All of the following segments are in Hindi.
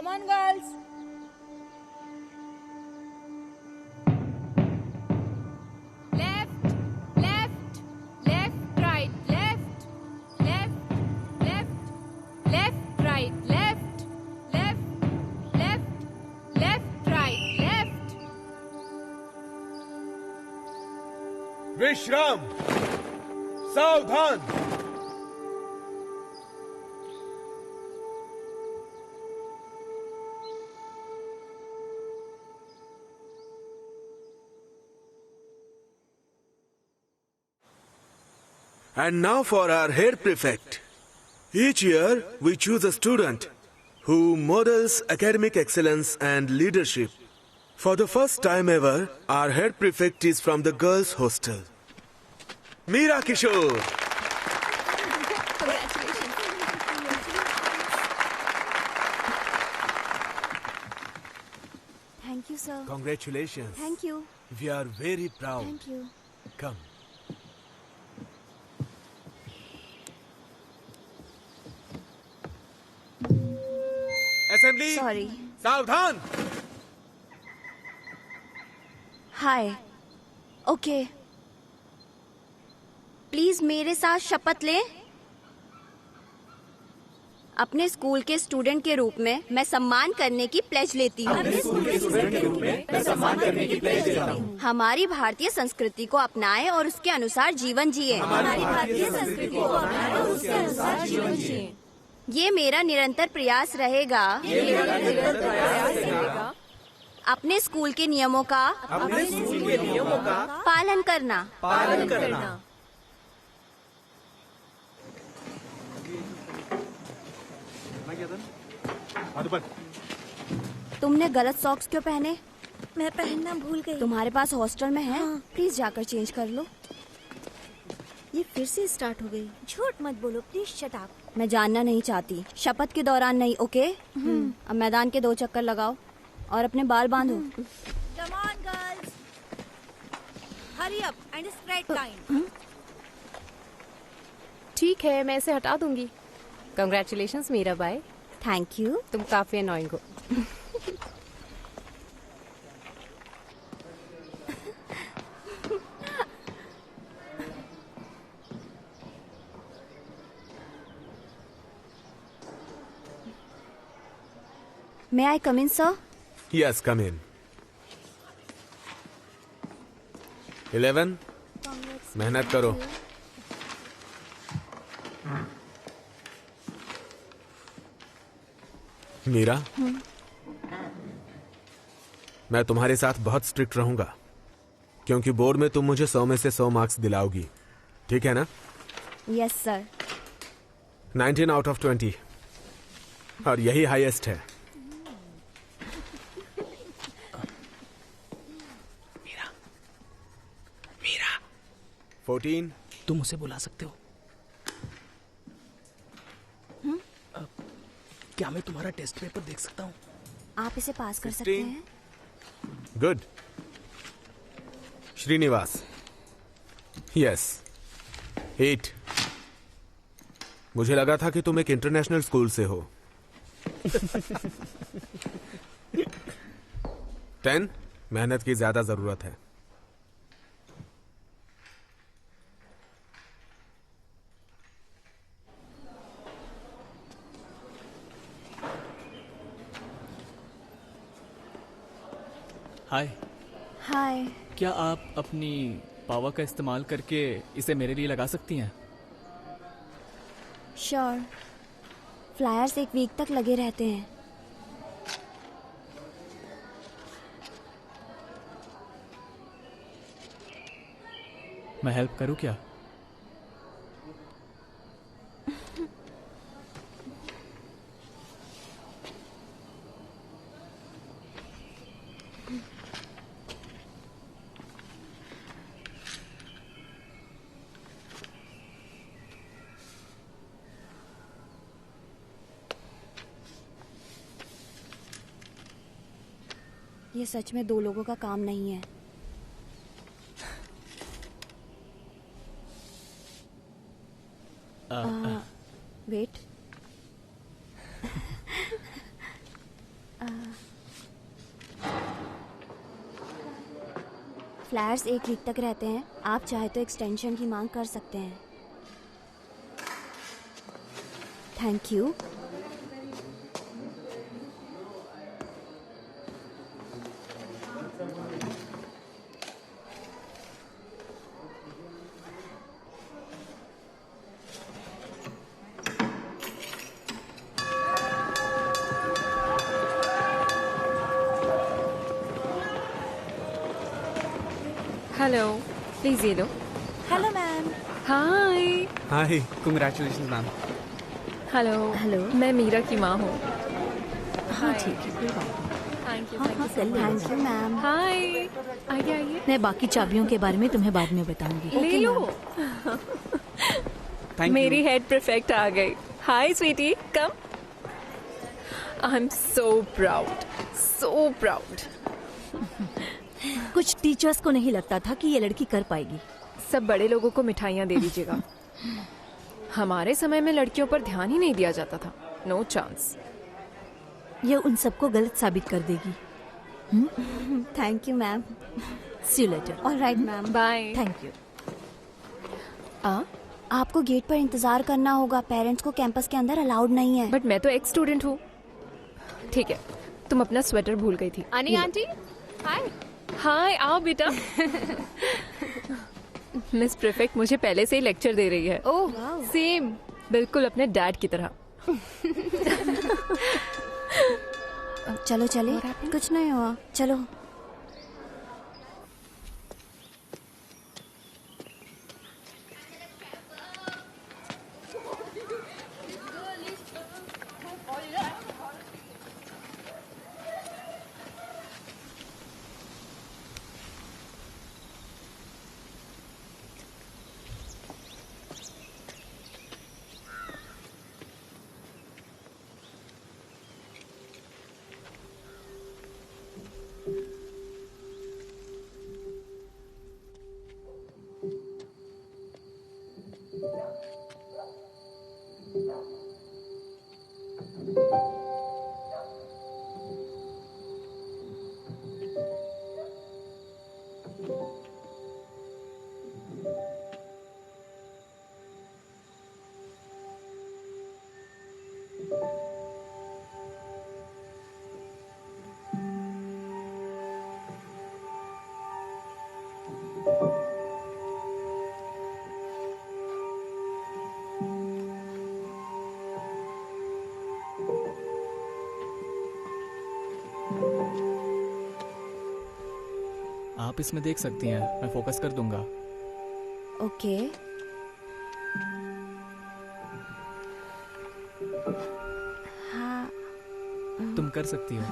Come on, girls. Left, left, left, right, left, left, left, left, right, left, left, left, left, right, left. विश्राम, सावधान। And now for our head prefect. Each year, we choose a student who models academic excellence and leadership. For the first time ever, our head prefect is from the girls' hostel. Meera Kishore. Thank you, sir. Congratulations. Thank you. We are very proud. Thank you. Come. Assembly. Sorry. सावधान। हाय। ओके। प्लीज मेरे साथ शपथ लें। अपने स्कूल के स्टूडेंट के रूप में मैं सम्मान करने की प्लेज लेती हूँ। हमारी भारतीय संस्कृति को अपनाएं और उसके अनुसार जीवन जिए। ये मेरा निरंतर प्रयास रहेगा। अपने स्कूल के नियमों का पालन करना। तुमने गलत सॉक्स क्यों पहने? मैं पहनना भूल गई। तुम्हारे पास हॉस्टल में है? हाँ। प्लीज जाकर चेंज कर लो। ये फिर से स्टार्ट हो गई। झूठ मत बोलो प्लीज, शट अप। मैं जानना नहीं चाहती। शपथ के दौरान नहीं, ओके? अब मैदान के 2 चक्कर लगाओ और अपने बाल बांधो। Come on girls, hurry up and spread time. ठीक है, मैं इसे हटा दूंगी। Congratulations Meera Bai. Thank you. तुम काफी अनोइंग हो। May I come in, sir? Yes, come in. 11. मेहनत करो। मीरा, मैं तुम्हारे साथ बहुत स्ट्रिक्ट रहूंगा क्योंकि बोर्ड में तुम मुझे 100 में से 100 मार्क्स दिलाओगी, ठीक है ना? Yes, sir. 19 आउट ऑफ 20 और यही हाईएस्ट है। मीरा 14। तुम उसे बुला सकते हो। क्या मैं तुम्हारा टेस्ट पेपर देख सकता हूँ? आप इसे पास कर सकते हैं। गुड। श्रीनिवास। यस 8। मुझे लगा था कि तुम एक इंटरनेशनल स्कूल से हो। 10। मेहनत की ज्यादा जरूरत है। हाय। हाय। क्या आप अपनी पावर का इस्तेमाल करके इसे मेरे लिए लगा सकती हैं? श्योर। फ्लायर्स 1 वीक तक लगे रहते हैं। मैं हेल्प करूं क्या? ये सच में 2 लोगों का काम नहीं है। वेट। फ्लैट्स 1 वीक तक रहते हैं। आप चाहे तो एक्सटेंशन की मांग कर सकते हैं। Thank you. हेलो, प्लीज ये लो। Hello ma'am. Hi. Hi, congratulations ma'am. Hello. Hello. मैं मीरा की माँ हूँ। हाँ ठीक है, कोई बात thank you. Thank you ma'am. Hi, आइए आइए। नहीं। मैं बाकी चाबियों के बारे में तुम्हें बाद में बताऊंगी। ले लो। मेरी हेड परफेक्ट आ गई। Hi sweetie, come. I am so proud, so proud. कुछ टीचर्स को नहीं लगता था कि ये लड़की कर पाएगी। सब बड़े लोगों को मिठाइयाँ दे दीजिएगा। हमारे समय में लड़कियों पर ध्यान ही नहीं दिया जाता था। No chance. ये उन सबको गलत साबित कर देगी। Thank you ma'am. See you later. All right ma'am. Bye. Thank you. आपको गेट पर इंतजार करना होगा। पेरेंट्स को कैंपस के अंदर अलाउड नहीं है। बट मैं तो एक्स स्टूडेंट हूँ। ठीक है, तुम अपना स्वेटर भूल गई थी। अनी आंटी, हाय। हाय, आओ बेटा। मिस प्रीफेक्ट मुझे पहले से ही लेक्चर दे रही है। ओह, सेम। बिल्कुल अपने डैड की तरह। चलो चले, कुछ नहीं हुआ, चलो। आप इसमें देख सकती हैं, मैं फोकस कर दूंगा। ओके। हाँ। तुम कर सकती हो।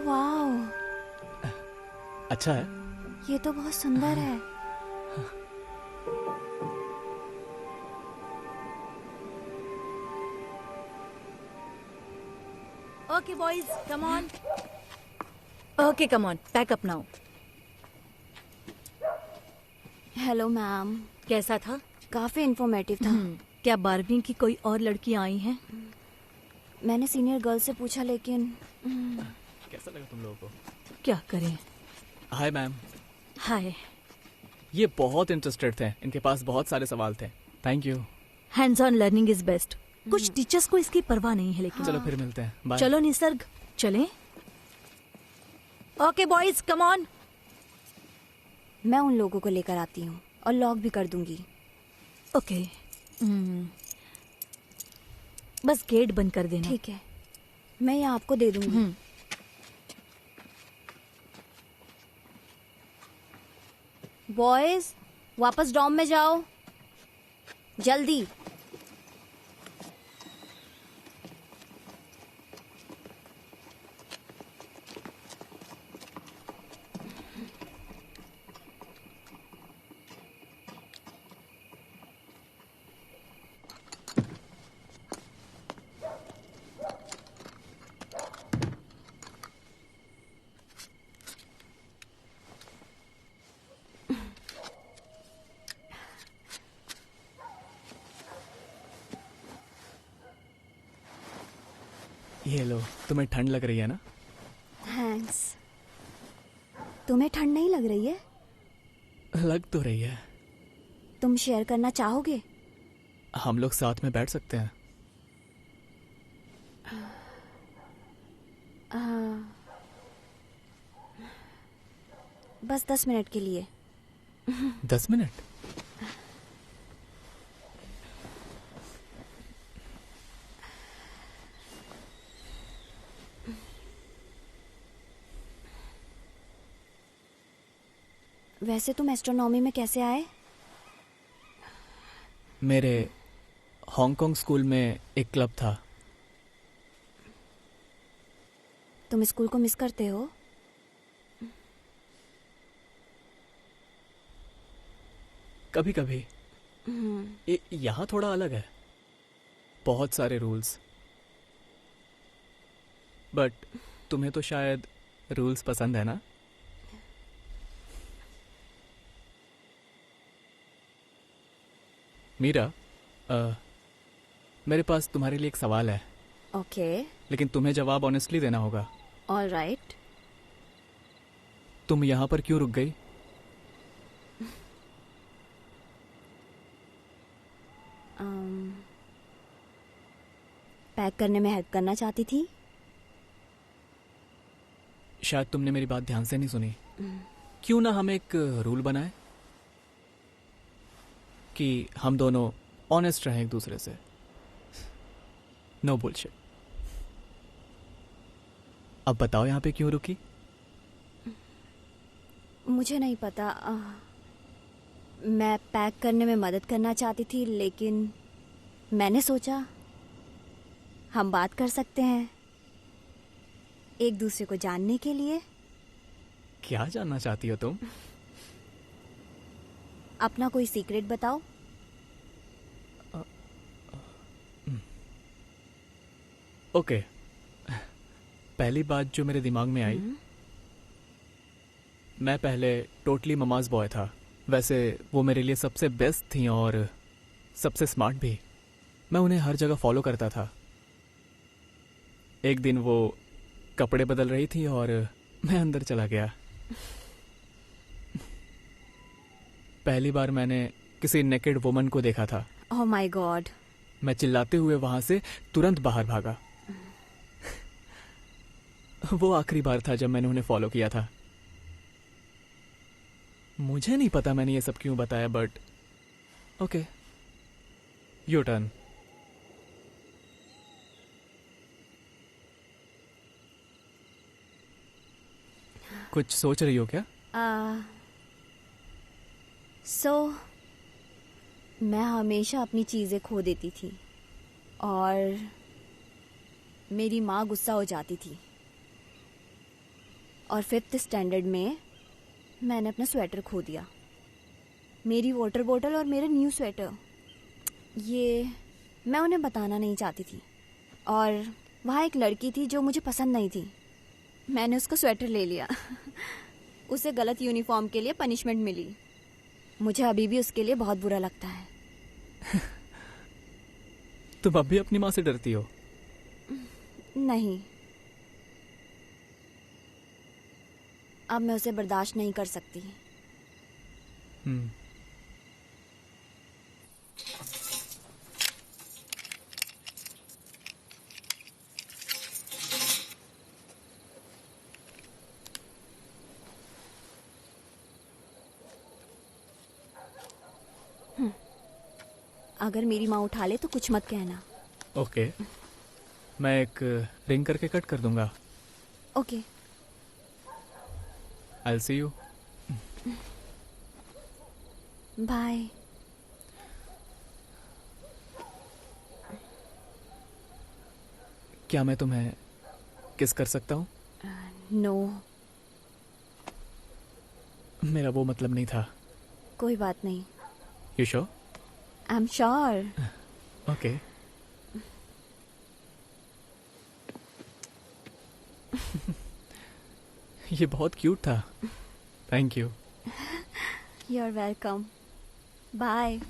वाओ, अच्छा है। ये तो बहुत सुंदर है। Okay boys, come on. Okay come on, pack up now. Hello ma'am. कैसा था? काफी इंफॉर्मेटिव था। क्या 12वीं की कोई और लड़कियां आई हैं? मैंने सीनियर गर्ल से पूछा, लेकिन कैसा लगा तुम लोगों को? क्या करें। Hi ma'am. हाय। ये बहुत इंटरेस्टेड थे, इनके पास बहुत सारे सवाल थे। Thank you. Hands on learning is best. कुछ टीचर्स को इसकी परवाह नहीं है, लेकिन चलो फिर मिलते हैं। बाय। चलो निसर्ग, चलें। Okay boys, come on. मैं उन लोगों को लेकर आती हूँ और लॉक भी कर दूंगी। ओके। बस गेट बंद कर देना। ठीक है, मैं ये आपको दे दूंगी। बॉयज, वापस डॉम में जाओ, जल्दी। ये लो, तुम्हें ठंड लग रही है ना? थैंक्स। तुम्हें ठंड नहीं लग रही है? लग तो रही है। तुम शेयर करना चाहोगे? हम लोग साथ में बैठ सकते हैं। बस 10 मिनट के लिए। 10 मिनट? वैसे तुम एस्ट्रोनॉमी में कैसे आए? मेरे हांगकांग स्कूल में एक क्लब था। तुम स्कूल को मिस करते हो? कभी कभी। यहाँ थोड़ा अलग है, बहुत सारे रूल्स। बट तुम्हें तो शायद रूल्स पसंद है ना? मीरा, मेरे पास तुम्हारे लिए एक सवाल है, ओके, लेकिन तुम्हें जवाब ऑनेस्टली देना होगा। All right. तुम यहाँ पर क्यों रुक गई? पैक करने में हेल्प करना चाहती थी। शायद तुमने मेरी बात ध्यान से नहीं सुनी। क्यों ना हम एक रूल बनाए कि हम दोनों ऑनेस्ट रहें एक दूसरे से। No bullshit. अब बताओ यहाँ पे क्यों रुकी? मुझे नहीं पता। मैं पैक करने में मदद करना चाहती थी, लेकिन मैंने सोचा हम बात कर सकते हैं एक दूसरे को जानने के लिए। क्या जानना चाहती हो तुम? अपना कोई सीक्रेट बताओ। ओके, पहली बात जो मेरे दिमाग में आई, मैं पहले टोटली ममाज बॉय था। वैसे वो मेरे लिए सबसे बेस्ट थी और सबसे स्मार्ट भी। मैं उन्हें हर जगह फॉलो करता था। एक दिन वो कपड़े बदल रही थी और मैं अंदर चला गया। पहली बार मैंने किसी नेकेड वुमन को देखा था। Oh my God. मैं चिल्लाते हुए वहां से तुरंत बाहर भागा। वो आखिरी बार था जब मैंने उन्हें फॉलो किया था। मुझे नहीं पता मैंने ये सब क्यों बताया, बट ओके, योर टर्न। कुछ सोच रही हो क्या? मैं हमेशा अपनी चीज़ें खो देती थी और मेरी माँ गुस्सा हो जाती थी। और 5th स्टैंडर्ड में मैंने अपना स्वेटर खो दिया। मेरी वाटर बोतल और मेरा न्यू स्वेटर, ये मैं उन्हें बताना नहीं चाहती थी। और वहाँ एक लड़की थी जो मुझे पसंद नहीं थी। मैंने उसको स्वेटर ले लिया। उसे गलत यूनिफॉर्म के लिए पनिशमेंट मिली। मुझे अभी भी उसके लिए बहुत बुरा लगता है। तुम अब भी अपनी माँ से डरती हो? नहीं, अब मैं उसे बर्दाश्त नहीं कर सकती। अगर मेरी माँ उठा ले तो कुछ मत कहना। ओके, मैं एक रिंग करके कट कर दूंगा। Okay. I'll see you. Bye. क्या मैं तुम्हें किस कर सकता हूँ? नो, मेरा वो मतलब नहीं था। कोई बात नहीं। You sure? I'm sure. Okay. ये बहुत क्यूट था। Thank you. You're welcome. Bye.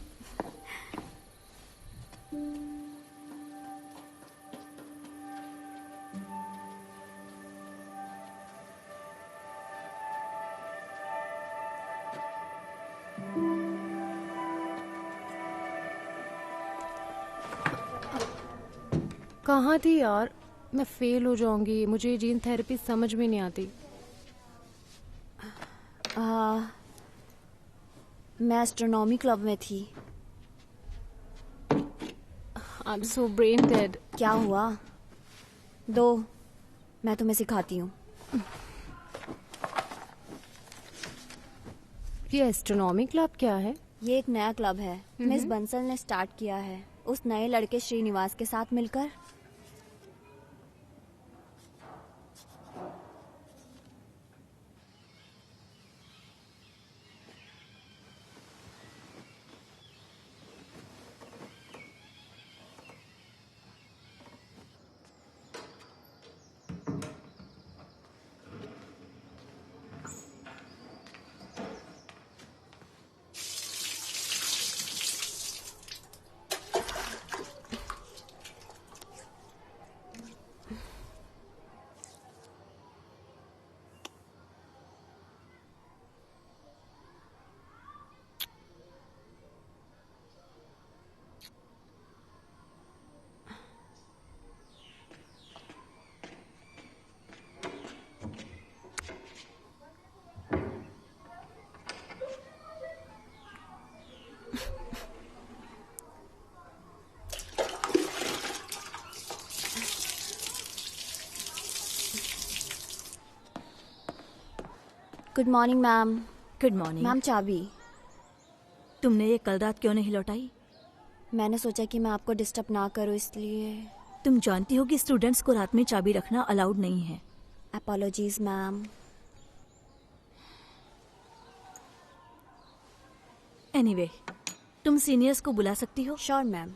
कहाँ थी यार? मैं फेल हो जाऊंगी, मुझे जीन थेरेपी समझ में नहीं आती। मैं एस्ट्रोनॉमी क्लब में थी। आई एम सो ब्रेन डेड। क्या हुआ? दो, मैं तुम्हें सिखाती हूँ। ये एस्ट्रोनॉमी क्लब क्या है? ये एक नया क्लब है, मिस बंसल ने स्टार्ट किया है उस नए लड़के श्रीनिवास के साथ मिलकर। Good morning ma'am. Good morning. Ma'am चाबी। तुमने ये कल रात क्यों नहीं लौटाई? मैंने सोचा कि मैं आपको डिस्टर्ब ना करूं इसलिए। तुम जानती हो कि स्टूडेंट्स को रात में चाबी रखना अलाउड नहीं है। Apologies ma'am. एनीवे, तुम सीनियर्स को बुला सकती हो। Sure ma'am.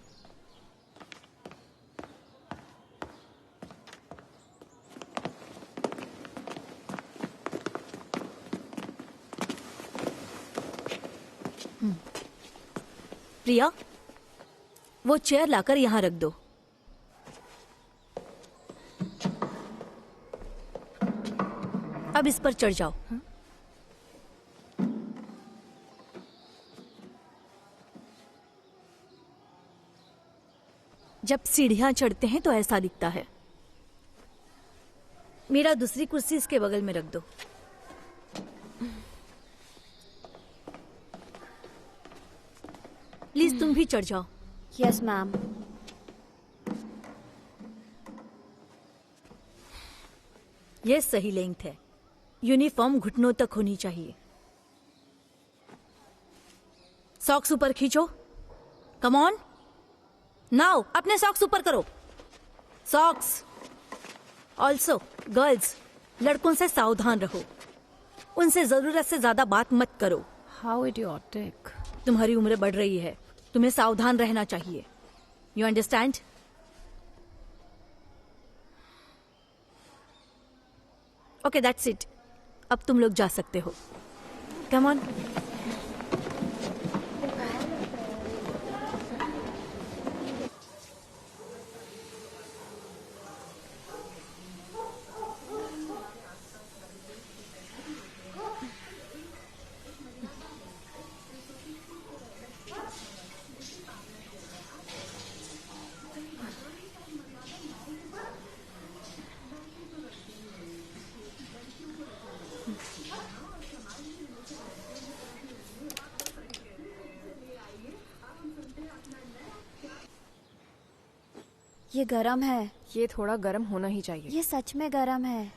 प्रिया, वो चेयर लाकर यहाँ रख दो। अब इस पर चढ़ जाओ। जब सीढ़ियां चढ़ते हैं तो ऐसा दिखता है। मेरा दूसरी कुर्सी इसके बगल में रख दो। प्लीज तुम भी चढ़ जाओ। Yes ma'am. यह सही लेंथ है। यूनिफॉर्म घुटनों तक होनी चाहिए। सॉक्स ऊपर खींचो। कम ऑन नाउ, अपने सॉक्स ऊपर करो। सॉक्स। ऑल्सो गर्ल्स, लड़कों से सावधान रहो। उनसे जरूरत से ज्यादा बात मत करो। How idiotic. तुम्हारी उम्र बढ़ रही है, तुम्हें सावधान रहना चाहिए। You understand? Okay, that's it. अब तुम लोग जा सकते हो। Come on. ये गरम है। ये थोड़ा गर्म होना ही चाहिए। ये सच में गरम है।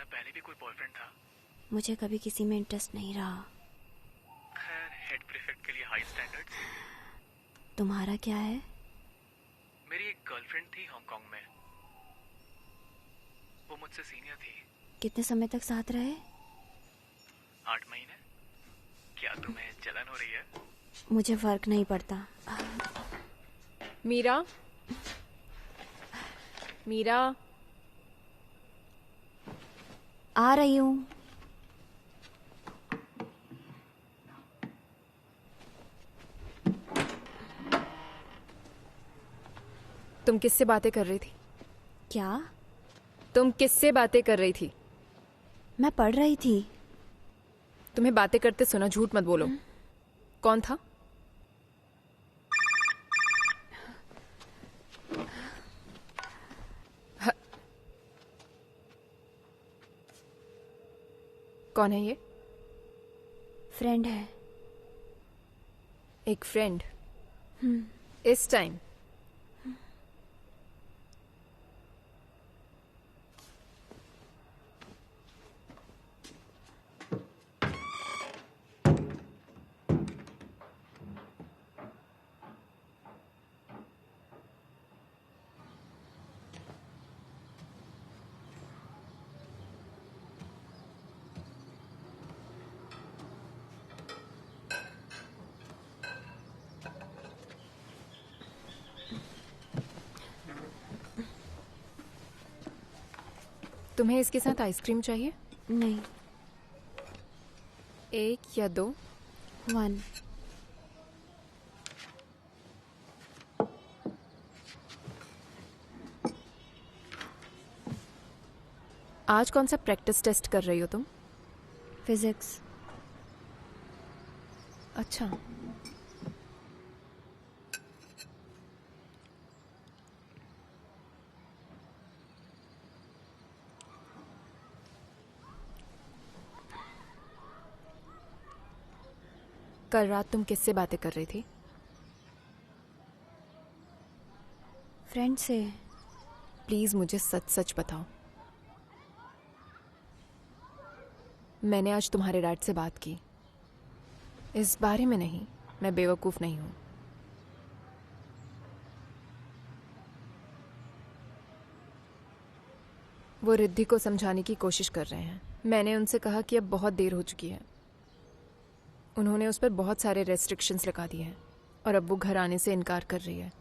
तुम्हारा पहले भी कोई बॉयफ्रेंड था? मुझे कभी किसी में इंटरेस्ट नहीं रहा। खैर, हेड प्रीफेक्ट के लिए हाई स्टैंडर्ड्स। तुम्हारा क्या है? मेरी एक गर्लफ्रेंड थी हांगकांग में। वो मुझसे सीनियर थी। कितने समय तक साथ रहे? 8 महीने। क्या तुम्हें जलन हो रही है? मुझे फर्क नहीं पड़ता। मीरा, मीरा, आ रही हूँ। तुम किससे बातें कर रही थी? क्या? तुम किससे बातें कर रही थी? मैं पढ़ रही थी। तुम्हें बातें करते सुना, झूठ मत बोलो। कौन था? कौन है ये? फ्रेंड है। एक फ्रेंड? इस टाइम? तुम्हें इसके साथ आइसक्रीम चाहिए? नहीं। 1 या 2? 1। आज कौन सा प्रैक्टिस टेस्ट कर रही हो तुम? फिजिक्स। अच्छा। कल रात तुम किससे बातें कर रही थी? फ्रेंड से। प्लीज मुझे सच सच बताओ। मैंने आज तुम्हारे डैड से बात की। इस बारे में नहीं, मैं बेवकूफ नहीं हूं। वो रिद्धि को समझाने की कोशिश कर रहे हैं। मैंने उनसे कहा कि अब बहुत देर हो चुकी है। उन्होंने उस पर बहुत सारे रेस्ट्रिक्शंस लगा दिए हैं और अब वो घर आने से इनकार कर रही है।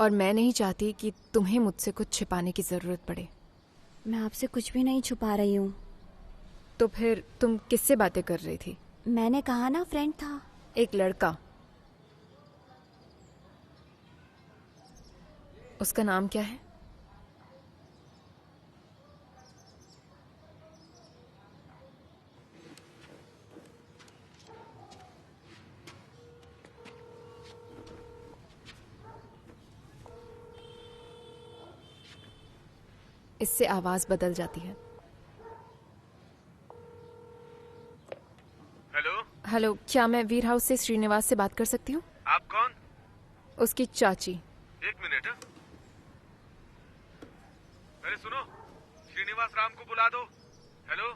और मैं नहीं चाहती कि तुम्हें मुझसे कुछ छिपाने की जरूरत पड़े। मैं आपसे कुछ भी नहीं छुपा रही हूँ। तो फिर तुम किससे बातें कर रही थी? मैंने कहा ना, फ्रेंड था। एक लड़का। उसका नाम क्या है? इससे आवाज बदल जाती है। हेलो। हेलो, क्या मैं वीर हाउस से श्रीनिवास से बात कर सकती हूँ? आप कौन? उसकी चाची। 1 मिनट। अरे सुनो, श्रीनिवास राम को बुला दो। हेलो।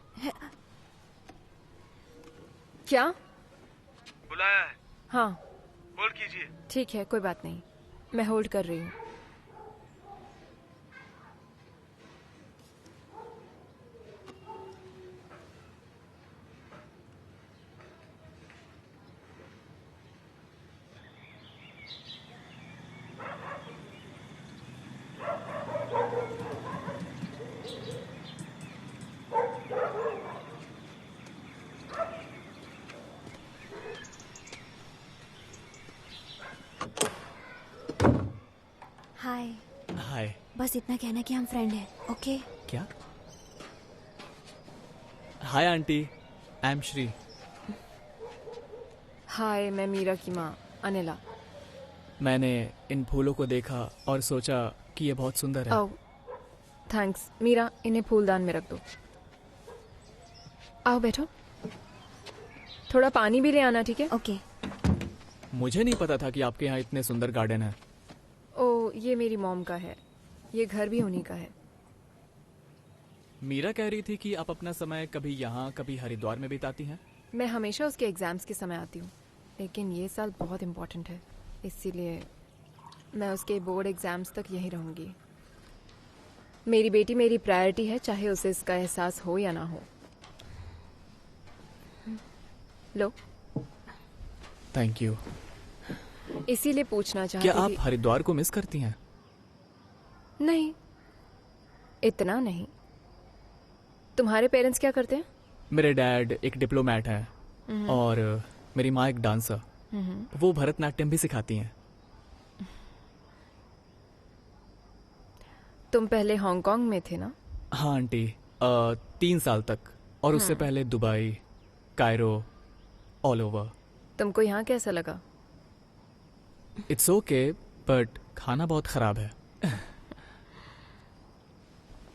क्या? बुलाया है। हाँ होल्ड कीजिए। ठीक है, कोई बात नहीं, मैं होल्ड कर रही हूँ। हाय। हाय। बस इतना कहना कि हम फ्रेंड हैं, ओके? क्या? Hi aunty, I am Shri. हाय, मैं मीरा की माँ अनिला। मैंने इन फूलों को देखा और सोचा कि ये बहुत सुंदर है। आओ। थैंक्स मीरा, इन्हें फूलदान में रख दो। आओ बैठो। थोड़ा पानी भी ले आना, ठीक है? ओके। मुझे नहीं पता था कि आपके यहाँ इतने सुंदर गार्डन है। ओ, ये मेरी मॉम का है। ये घर भी उन्हीं का है। मीरा कह रही थी कि आप अपना समय कभी यहाँ कभी हरिद्वार में बिताती हैं। मैं हमेशा उसके एग्ज़ाम्स के समय आती हूँ, लेकिन ये साल बहुत इम्पोर्टेंट है, इसीलिए मैं उसके बोर्ड एग्ज़ाम्स तक यहीं रहूँगी। मेरी बेटी मेरी प्रायोरिटी है, चाहे उसे इसका एहसास हो या ना हो। लो, थैंक यू। इसीलिए पूछना क्या चाहती आप थी। हरिद्वार को मिस करती हैं? नहीं, इतना नहीं। तुम्हारे पेरेंट्स क्या करते हैं? मेरे डैड एक डिप्लोमेट हैं और मेरी माँ एक डांसर। वो भरतनाट्यम भी सिखाती हैं। तुम पहले हांगकांग में थे ना? हाँ आंटी, 3 साल तक, और उससे पहले दुबई, कायरो, ऑल ओवर। तुमको यहाँ कैसा लगा? इट्स ओके, बट खाना बहुत खराब है।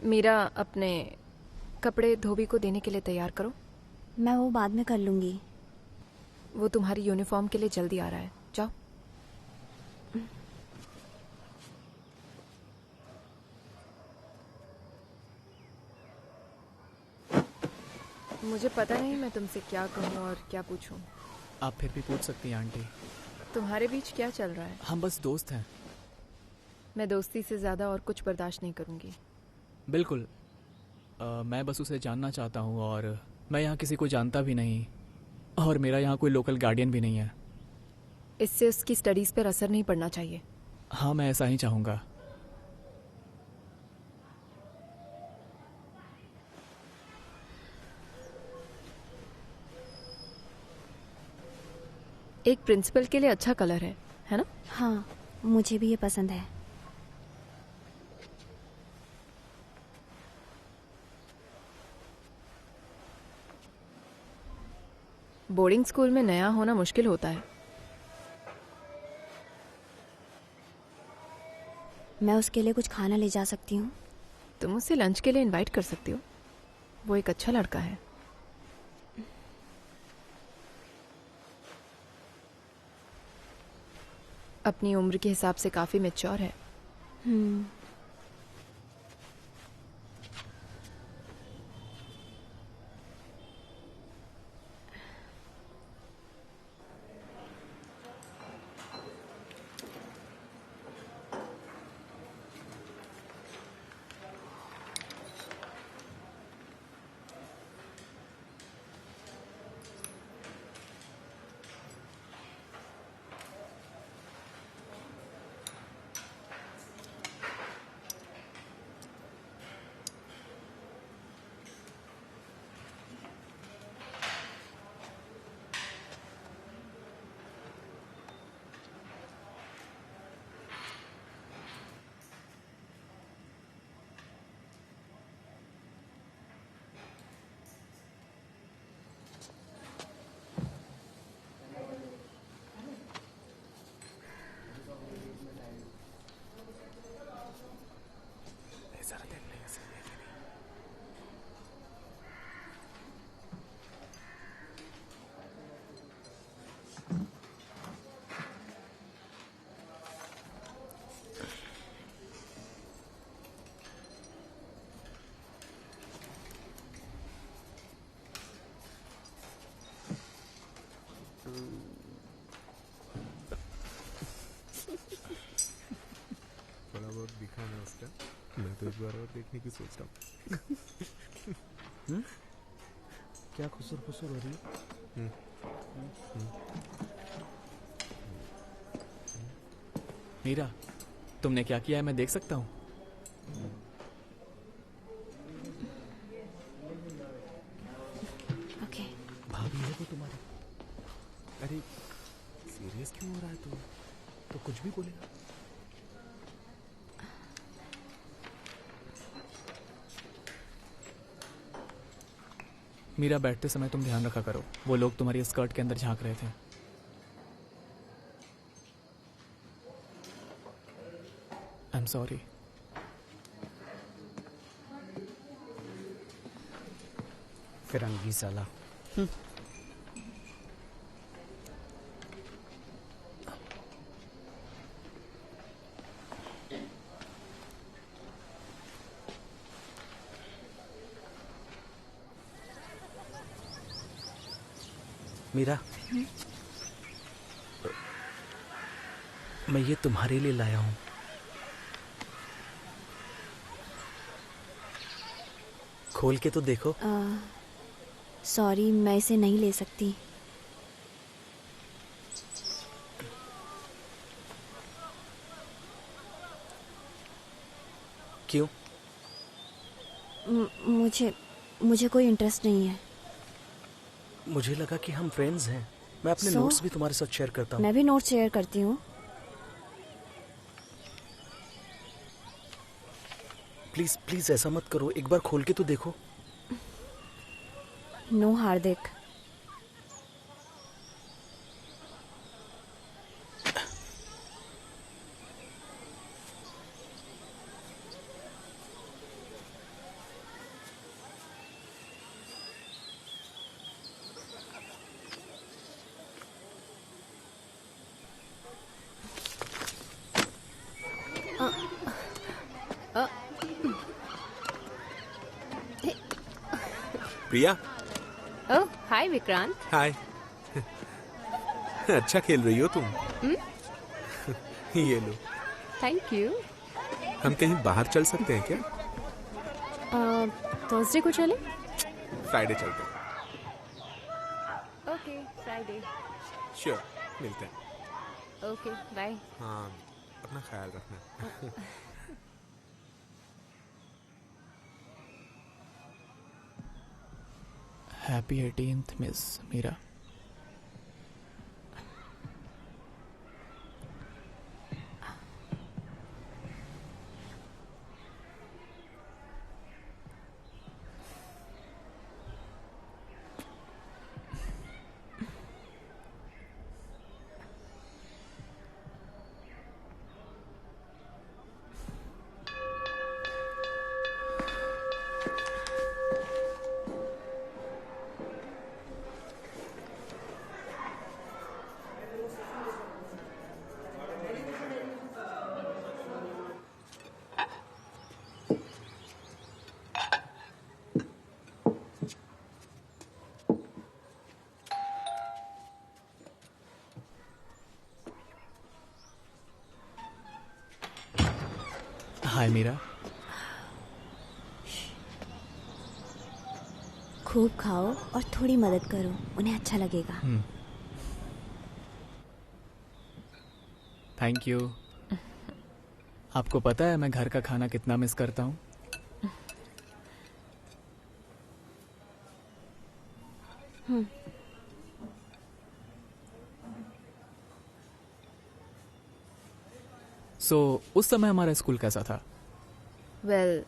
मीरा, अपने कपड़े धोबी को देने के लिए तैयार करो। मैं वो बाद में कर लूँगी। वो तुम्हारी यूनिफॉर्म के लिए जल्दी आ रहा है, जाओ। मुझे पता नहीं मैं तुमसे क्या कहूँ और क्या पूछूं। आप फिर भी पूछ सकती हैं आंटी। तुम्हारे बीच क्या चल रहा है? हम बस दोस्त हैं। मैं दोस्ती से ज़्यादा और कुछ बर्दाश्त नहीं करूँगी। बिल्कुल। मैं बस उसे जानना चाहता हूँ, और मैं यहाँ किसी को जानता भी नहीं, और मेरा यहाँ कोई लोकल गार्डियन भी नहीं है। इससे उसकी स्टडीज़ पर असर नहीं पड़ना चाहिए। हाँ, मैं ऐसा ही चाहूँगा। एक प्रिंसिपल के लिए अच्छा कलर है ना? हाँ, मुझे भी ये पसंद है। बोर्डिंग स्कूल में नया होना मुश्किल होता है। मैं उसके लिए कुछ खाना ले जा सकती हूँ? तुम उसे लंच के लिए इनवाइट कर सकती हो। वो एक अच्छा लड़का है। अपनी उम्र के हिसाब से काफी मैच्योर है। थोड़ा बहुत दिखा है उसका। मैं तो एक बार और देखने की सोच रहा हूँ। क्या खुसर खुसर हो रही है? मीरा, तुमने क्या किया है, मैं देख सकता हूँ? ओके। भाभी है वो तुम्हारी? अरे सीरियस क्यों हो रहा है तू? तो कुछ भी बोलेगा। मीरा, बैठते समय तुम ध्यान रखा करो, वो लोग तुम्हारी स्कर्ट के अंदर झांक रहे थे। I am sorry. फिरंगी साला। मीरा, मैं ये तुम्हारे लिए लाया हूं। खोल के तो देखो। सॉरी, मैं इसे नहीं ले सकती। क्यों? मुझे कोई इंटरेस्ट नहीं है। मुझे लगा कि हम फ्रेंड्स हैं। मैं अपने नोट्स भी तुम्हारे साथ शेयर करता हूँ। मैं भी नोट्स शेयर करती हूँ। प्लीज प्लीज ऐसा मत करो, एक बार खोल के तो देखो। नो हार्दिक। प्रिया, ओह हाय विक्रांत। हाय। अच्छा खेल रही हो तुम। ये लो। Thank you. हम कहीं बाहर चल सकते हैं क्या? थर्सडे को चले? फ्राइडे चलते हैं। Okay Friday. श्योर, मिलते हैं। Okay bye. हाँ, अपना ख्याल रखना। Happy 18th miss Meera. Hi Meera. खूब खाओ और थोड़ी मदद करो, उन्हें अच्छा लगेगा। Thank you. आपको पता है मैं घर का खाना कितना मिस करता हूँ। उस समय हमारा स्कूल कैसा था? वेल,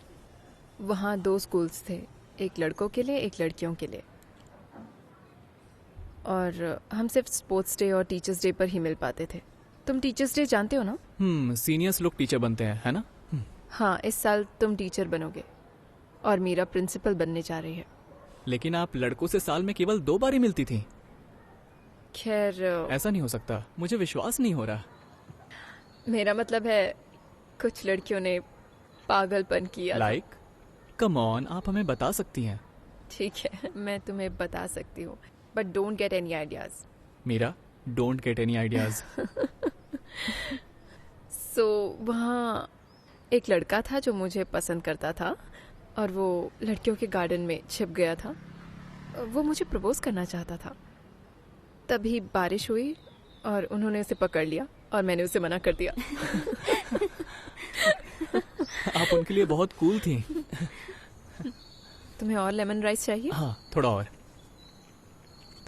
वहाँ 2 स्कूल्स थे, एक लड़कों के लिए एक लड़कियों के लिए, और हम सिर्फ स्पोर्ट्स डे और टीचर्स डे पर ही मिल पाते थे। तुम टीचर्स डे जानते हो ना? सीनियर्स लोग टीचर बनते हैं, है ना? हाँ, इस साल तुम टीचर बनोगे और मीरा प्रिंसिपल बनने जा रही है। लेकिन आप लड़कों से साल में केवल 2 बार ही मिलती थी। खैर, ऐसा नहीं हो सकता, मुझे विश्वास नहीं हो रहा। मेरा मतलब है कुछ लड़कियों ने पागलपन किया। लाइक? कम ऑन, आप हमें बता सकती हैं। ठीक है, मैं तुम्हें बता सकती हूँ, but don't get any ideas. Meera, don't get any ideas. So वहाँ एक लड़का था जो मुझे पसंद करता था, और वो लड़कियों के गार्डन में छिप गया था। वो मुझे प्रपोज करना चाहता था। तभी बारिश हुई और उन्होंने उसे पकड़ लिया और मैंने उसे मना कर दिया। आप उनके लिए बहुत कूल थी। तुम्हें और लेमन राइस चाहिए? हाँ, थोड़ा और।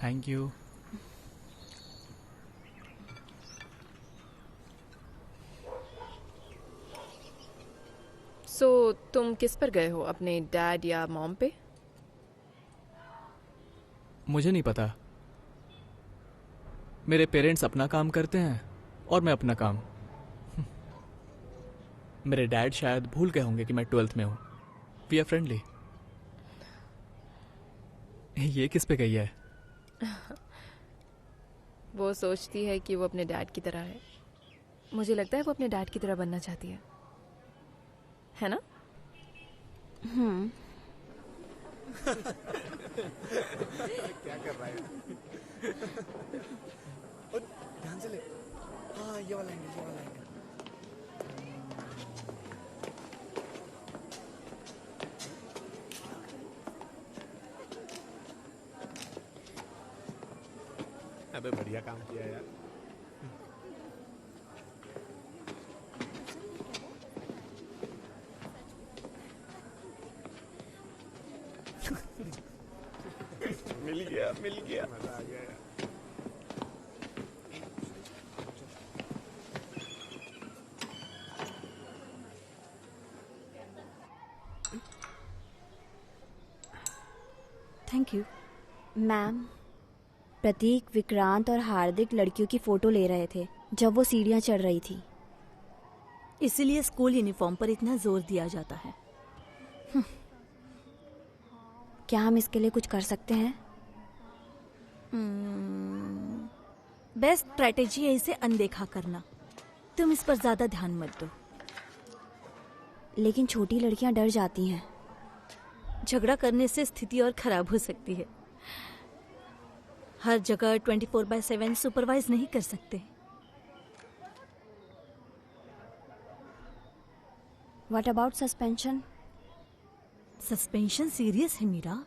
Thank you. सो तुम किस पर गए हो, अपने डैड या मॉम पे? मुझे नहीं पता। मेरे पेरेंट्स अपना काम करते हैं और मैं अपना काम। मेरे डैड शायद भूल गए होंगे कि मैं 12th में हूँ। We are friendly. ये किस पे गई है? वो सोचती है कि वो अपने डैड की तरह है। मुझे लगता है वो अपने डैड की तरह बनना चाहती है ना? क्या कर रहा है? और ध्यान से ले। हाँ ये वाला एंगल, ये वाला एंगल। अबे बढ़िया काम किया यार। मिल गया मजा आ गया यार। Thank you. मैम, प्रतीक, विक्रांत और हार्दिक लड़कियों की फोटो ले रहे थे जब वो सीढ़ियाँ चढ़ रही थी। इसीलिए स्कूल यूनिफॉर्म पर इतना जोर दिया जाता है। क्या हम इसके लिए कुछ कर सकते हैं? बेस्ट स्ट्रैटेजी है इसे अनदेखा करना। तुम इस पर ज्यादा ध्यान मत दो। लेकिन छोटी लड़कियां डर जाती हैं। झगड़ा करने से स्थिति और खराब हो सकती है। हर जगह 24/7 सुपरवाइज नहीं कर सकते। What about suspension? Suspension serious है मीरा।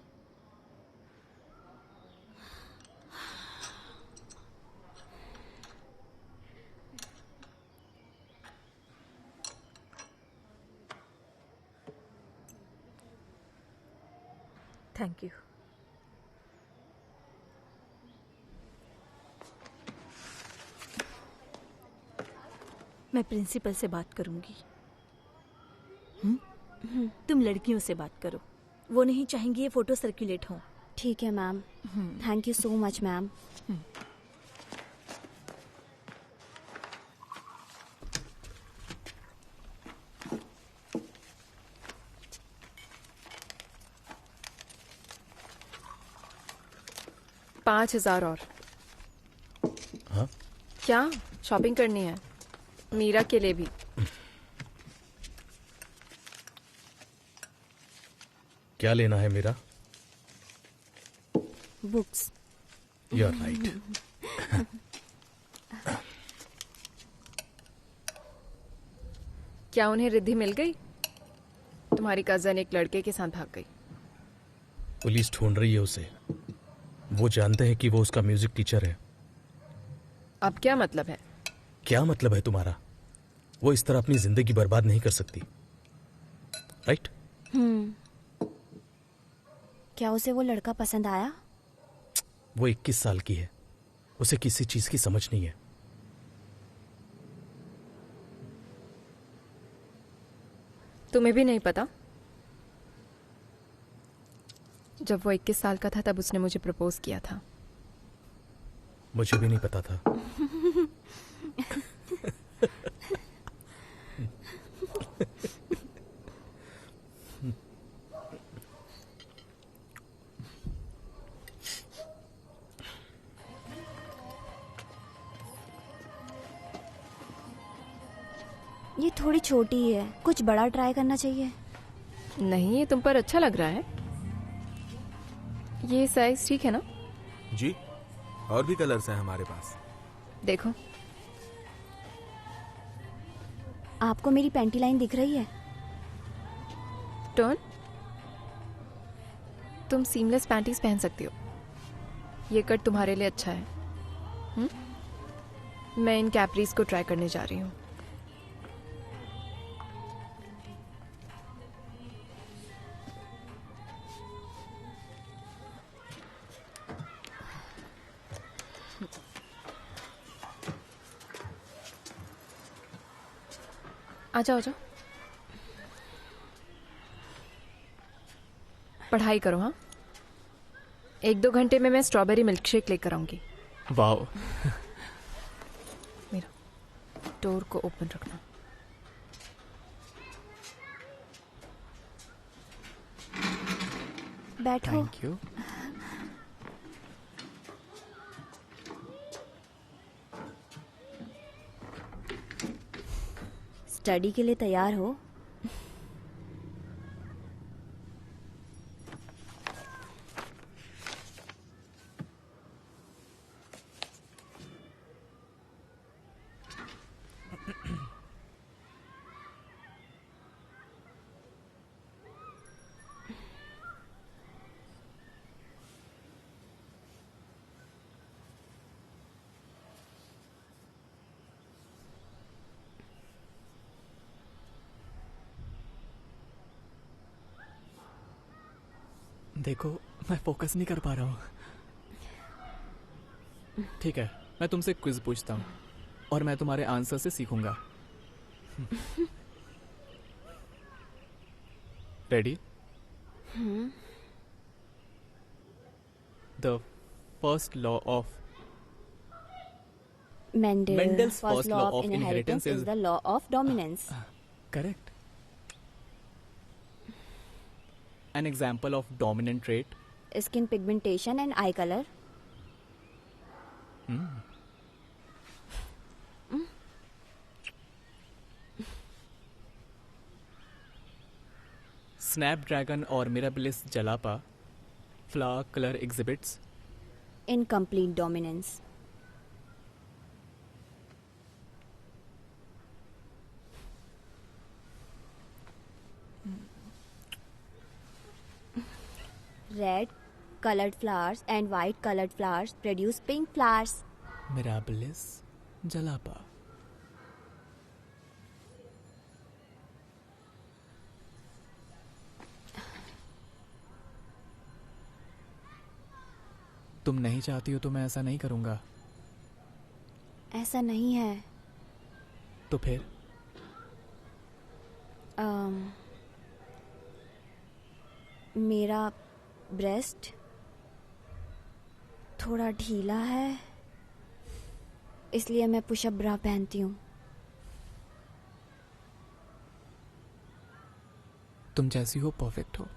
Thank you. मैं प्रिंसिपल से बात करूंगी। तुम लड़कियों से बात करो। वो नहीं चाहेंगी ये फोटो सर्कुलेट हो। ठीक है ma'am. Thank you so much ma'am. $5,000 और। हाँ? क्या शॉपिंग करनी है? मीरा के लिए भी। क्या लेना है मेरा? बुक्स। You are right. क्या उन्हें रिद्धि मिल गई? तुम्हारी कजन एक लड़के के साथ भाग गई। पुलिस ढूंढ रही है उसे। वो जानते हैं कि वो उसका म्यूजिक टीचर है। अब क्या मतलब है? क्या मतलब है तुम्हारा? वो इस तरह अपनी जिंदगी बर्बाद नहीं कर सकती, राइट? क्या उसे वो लड़का पसंद आया? वो 21 साल की है। उसे किसी चीज की समझ नहीं है। तुम्हें भी नहीं पता? जब वो 21 साल का था तब उसने मुझे प्रपोज किया था। मुझे भी नहीं पता था। ये थोड़ी छोटी है, कुछ बड़ा ट्राई करना चाहिए। नहीं, ये तुम पर अच्छा लग रहा है। ये साइज ठीक है ना? जी, और भी कलर्स हैं हमारे पास। देखो। आपको मेरी पैंटी लाइन दिख रही है? टर्न। तुम सीमलेस पैंटीज पहन सकती हो। ये कट तुम्हारे लिए अच्छा है। मैं इन कैप्रीज को ट्राई करने जा रही हूँ। आ जाओ, जाओ। पढ़ाई करो। हाँ, 1-2 घंटे में मैं स्ट्रॉबेरी मिल्क शेक लेकर आऊंगी। वाओ। मेरा डोर को ओपन रखना। बैठो। Thank you. स्टडी के लिए तैयार हो? देखो, मैं फोकस नहीं कर पा रहा हूँ। ठीक है, मैं तुमसे क्विज पूछता हूँ और मैं तुम्हारे आंसर से सीखूंगा। Ready? The first law of Mendel's first law of inheritance is the law of dominance. correct. An example of dominant trait. Skin pigmentation and eye color. Snapdragon or Mirabilis jalapa flower color exhibits Incomplete dominance. Red colored flowers and white colored flowers produce pink flowers. Mirabilis jalapa. तुम नहीं चाहती हो तो मैं ऐसा नहीं करूंगा। ऐसा नहीं है। तो फिर मेरा ब्रेस्ट थोड़ा ढीला है, इसलिए मैं पुशअप ब्रा पहनती हूँ। तुम जैसी हो परफेक्ट हो।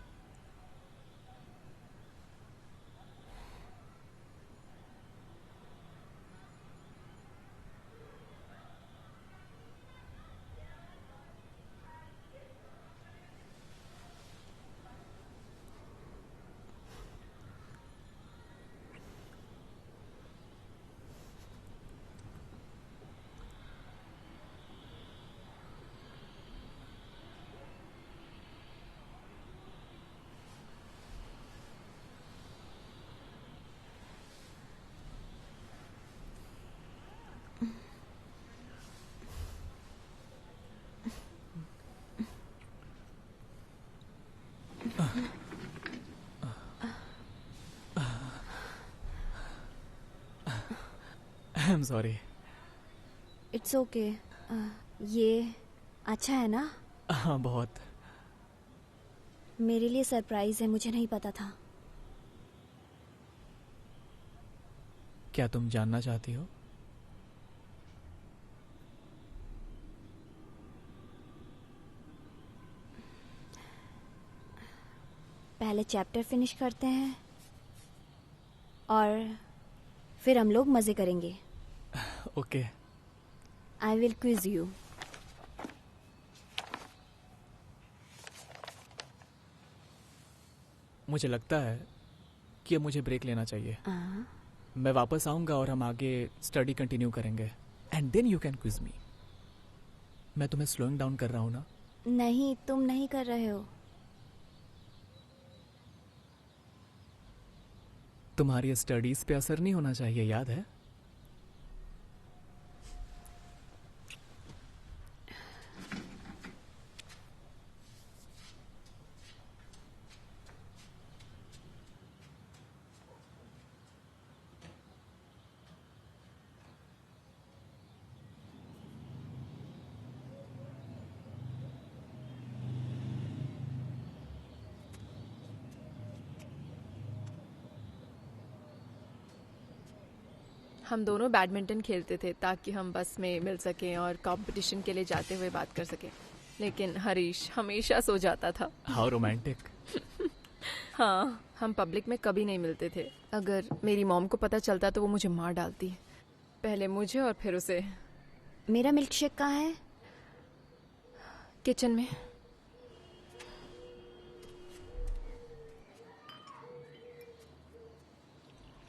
I am sorry. It's okay. ये अच्छा है ना? हाँ, बहुत। मेरे लिए सरप्राइज है, मुझे नहीं पता था। क्या तुम जानना चाहती हो? पहले चैप्टर फिनिश करते हैं और फिर हम लोग मजे करेंगे। Okay. I will quiz you. मुझे लगता है कि अब मुझे ब्रेक लेना चाहिए। मैं वापस आऊंगा और हम आगे स्टडी कंटिन्यू करेंगे and then you can quiz me. मैं तुम्हें स्लोइंग डाउन कर रहा हूं ना? नहीं, तुम नहीं कर रहे हो। तुम्हारी स्टडीज पे असर नहीं होना चाहिए, याद है? हम दोनों बैडमिंटन खेलते थे ताकि हम बस में मिल सकें और कंपटीशन के लिए जाते हुए बात कर सकें, लेकिन हरीश हमेशा सो जाता था। How romantic. हाँ, हम पब्लिक में कभी नहीं मिलते थे। अगर मेरी मॉम को पता चलता तो वो मुझे मार डालती, पहले मुझे और फिर उसे। मेरा मिल्क शेक कहाँ है? किचन में।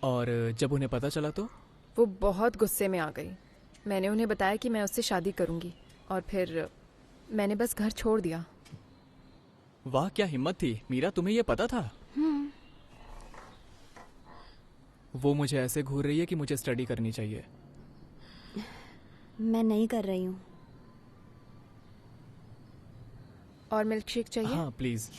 और जब उन्हें पता चला तो? वो बहुत गुस्से में आ गई। मैंने उन्हें बताया कि मैं उससे शादी करूंगी और फिर मैंने बस घर छोड़ दिया। वाह, क्या हिम्मत थी मीरा, तुम्हें ये पता था? वो मुझे ऐसे घूर रही है कि मुझे स्टडी करनी चाहिए। मैं नहीं कर रही हूँ। और मिल्क शेक चाहिए? हाँ प्लीज।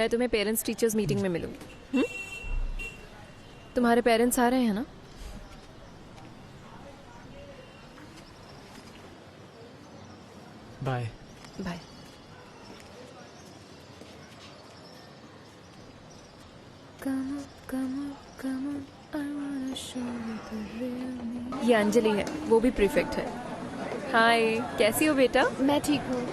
मैं तुम्हें पेरेंट्स टीचर्स मीटिंग में मिलूंगी। तुम्हारे पेरेंट्स आ रहे हैं ना? बाय। बाय। ये अंजलि है, वो भी प्रीफेक्ट है। हाय, कैसी हो बेटा? मैं ठीक हूँ।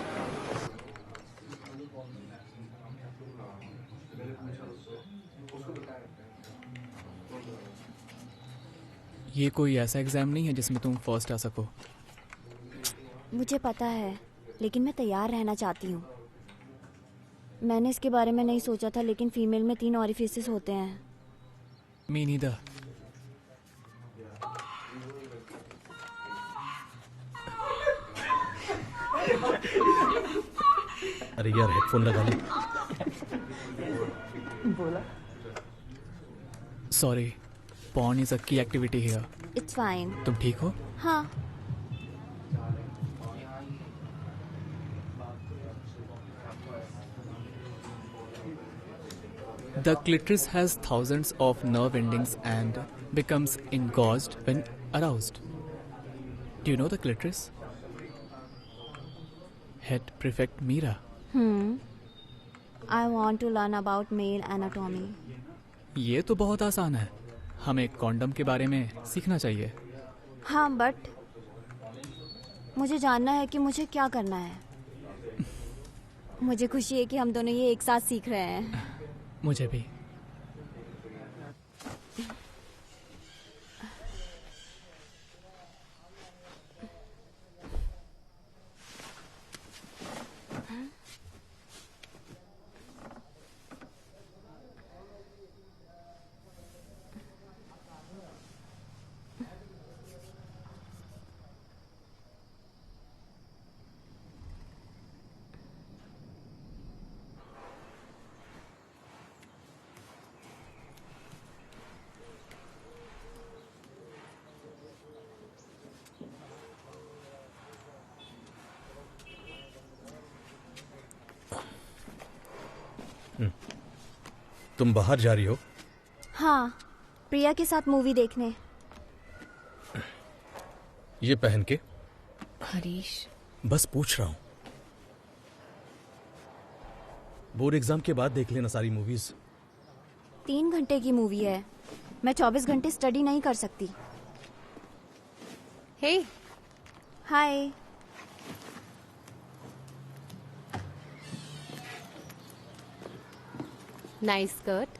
ये कोई ऐसा एग्जाम नहीं है जिसमें तुम फर्स्ट आ सको। मुझे पता है, लेकिन मैं तैयार रहना चाहती हूँ। मैंने इसके बारे में नहीं सोचा था, लेकिन फीमेल में 3 ऑरिफिसेस होते हैं। मी नीदर। अरे यार, हेडफोन लगा ले। सॉरी, पॉर्न इज अ की एक्टिविटी हियर। It's fine. तुम ठीक हो? हाँ। The clitoris has thousands of nerve endings and becomes engorged when aroused. Do you know the clitoris? Head Prefect Meera. I want to learn about male anatomy. ये तो बहुत आसान है, हमें कॉन्डम के बारे में सीखना चाहिए। हाँ, बट मुझे जानना है कि मुझे क्या करना है। मुझे खुशी है कि हम दोनों ये एक साथ सीख रहे हैं। मुझे भी। तुम बाहर जा रही हो? हाँ, प्रिया के साथ मूवी देखने। ये पहन के? हरीश, बस पूछ रहा हूं। बोर्ड एग्जाम के बाद देख लेना सारी मूवीज। 3 घंटे की मूवी है, मैं 24 घंटे स्टडी नहीं कर सकती। Hey, hi. Nice skirt.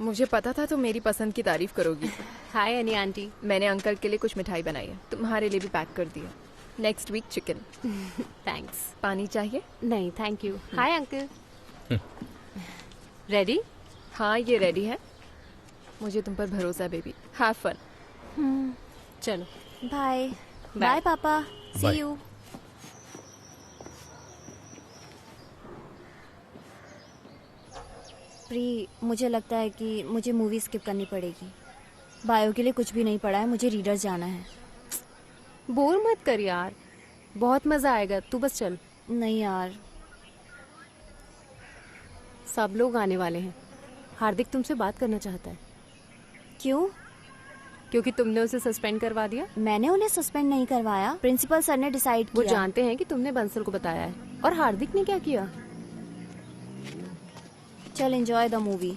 मुझे पता था तुम मेरी पसंद की तारीफ करोगी। हाय अनी आंटी। मैंने अंकल के लिए कुछ मिठाई बनाई है, तुम्हारे लिए भी पैक कर दिया। Next week chicken. थैंक्स। पानी चाहिए? नहीं thank you. Hi uncle. Ready? हाँ, ये रेडी है। मुझे तुम पर भरोसा है बेबी। Have fun. चलो bye. Bye papa, see Bye. You. Pre, मुझे लगता है कि मुझे मूवी स्किप करनी पड़ेगी। बायो के लिए कुछ भी नहीं पढ़ा है, मुझे रीडर जाना है। बोर मत कर यार, बहुत मजा आएगा, तू बस चल। नहीं यार। सब लोग आने वाले हैं। हार्दिक तुमसे बात करना चाहता है। क्यों? क्योंकि तुमने उसे सस्पेंड करवा दिया। मैंने उन्हें सस्पेंड नहीं करवाया, प्रिंसिपल सर ने डिसाइड वो किया। जानते हैं कि तुमने बंसल को बताया है। और हार्दिक ने क्या किया? चल एंजॉय द मूवी।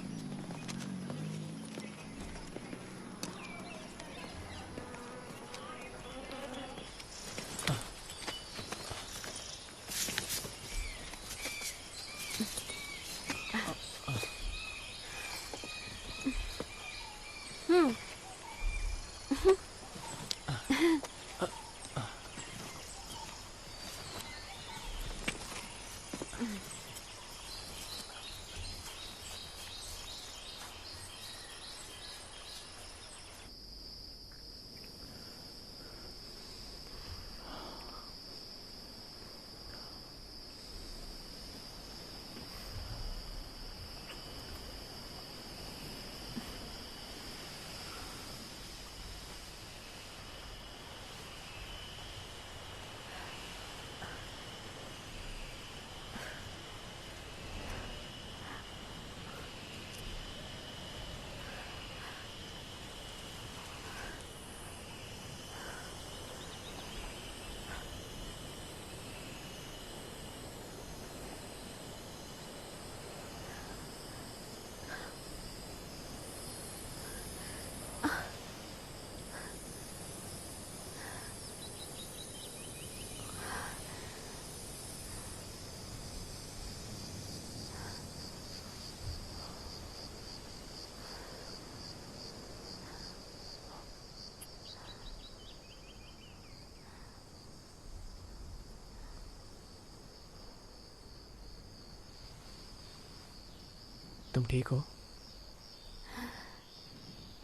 तुम ठीक हो?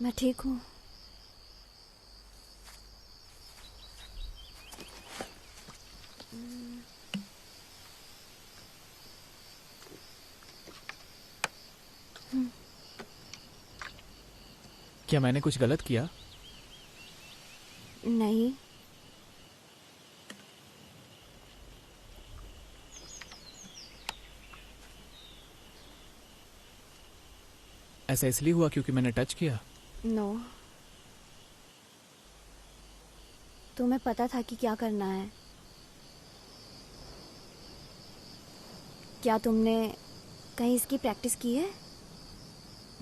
मैं ठीक हूँ। क्या मैंने कुछ गलत किया? नहीं। ऐसा इसलिए हुआ क्योंकि मैंने टच किया? नो। तुम्हें पता था कि क्या करना है। क्या तुमने कहीं इसकी प्रैक्टिस की है?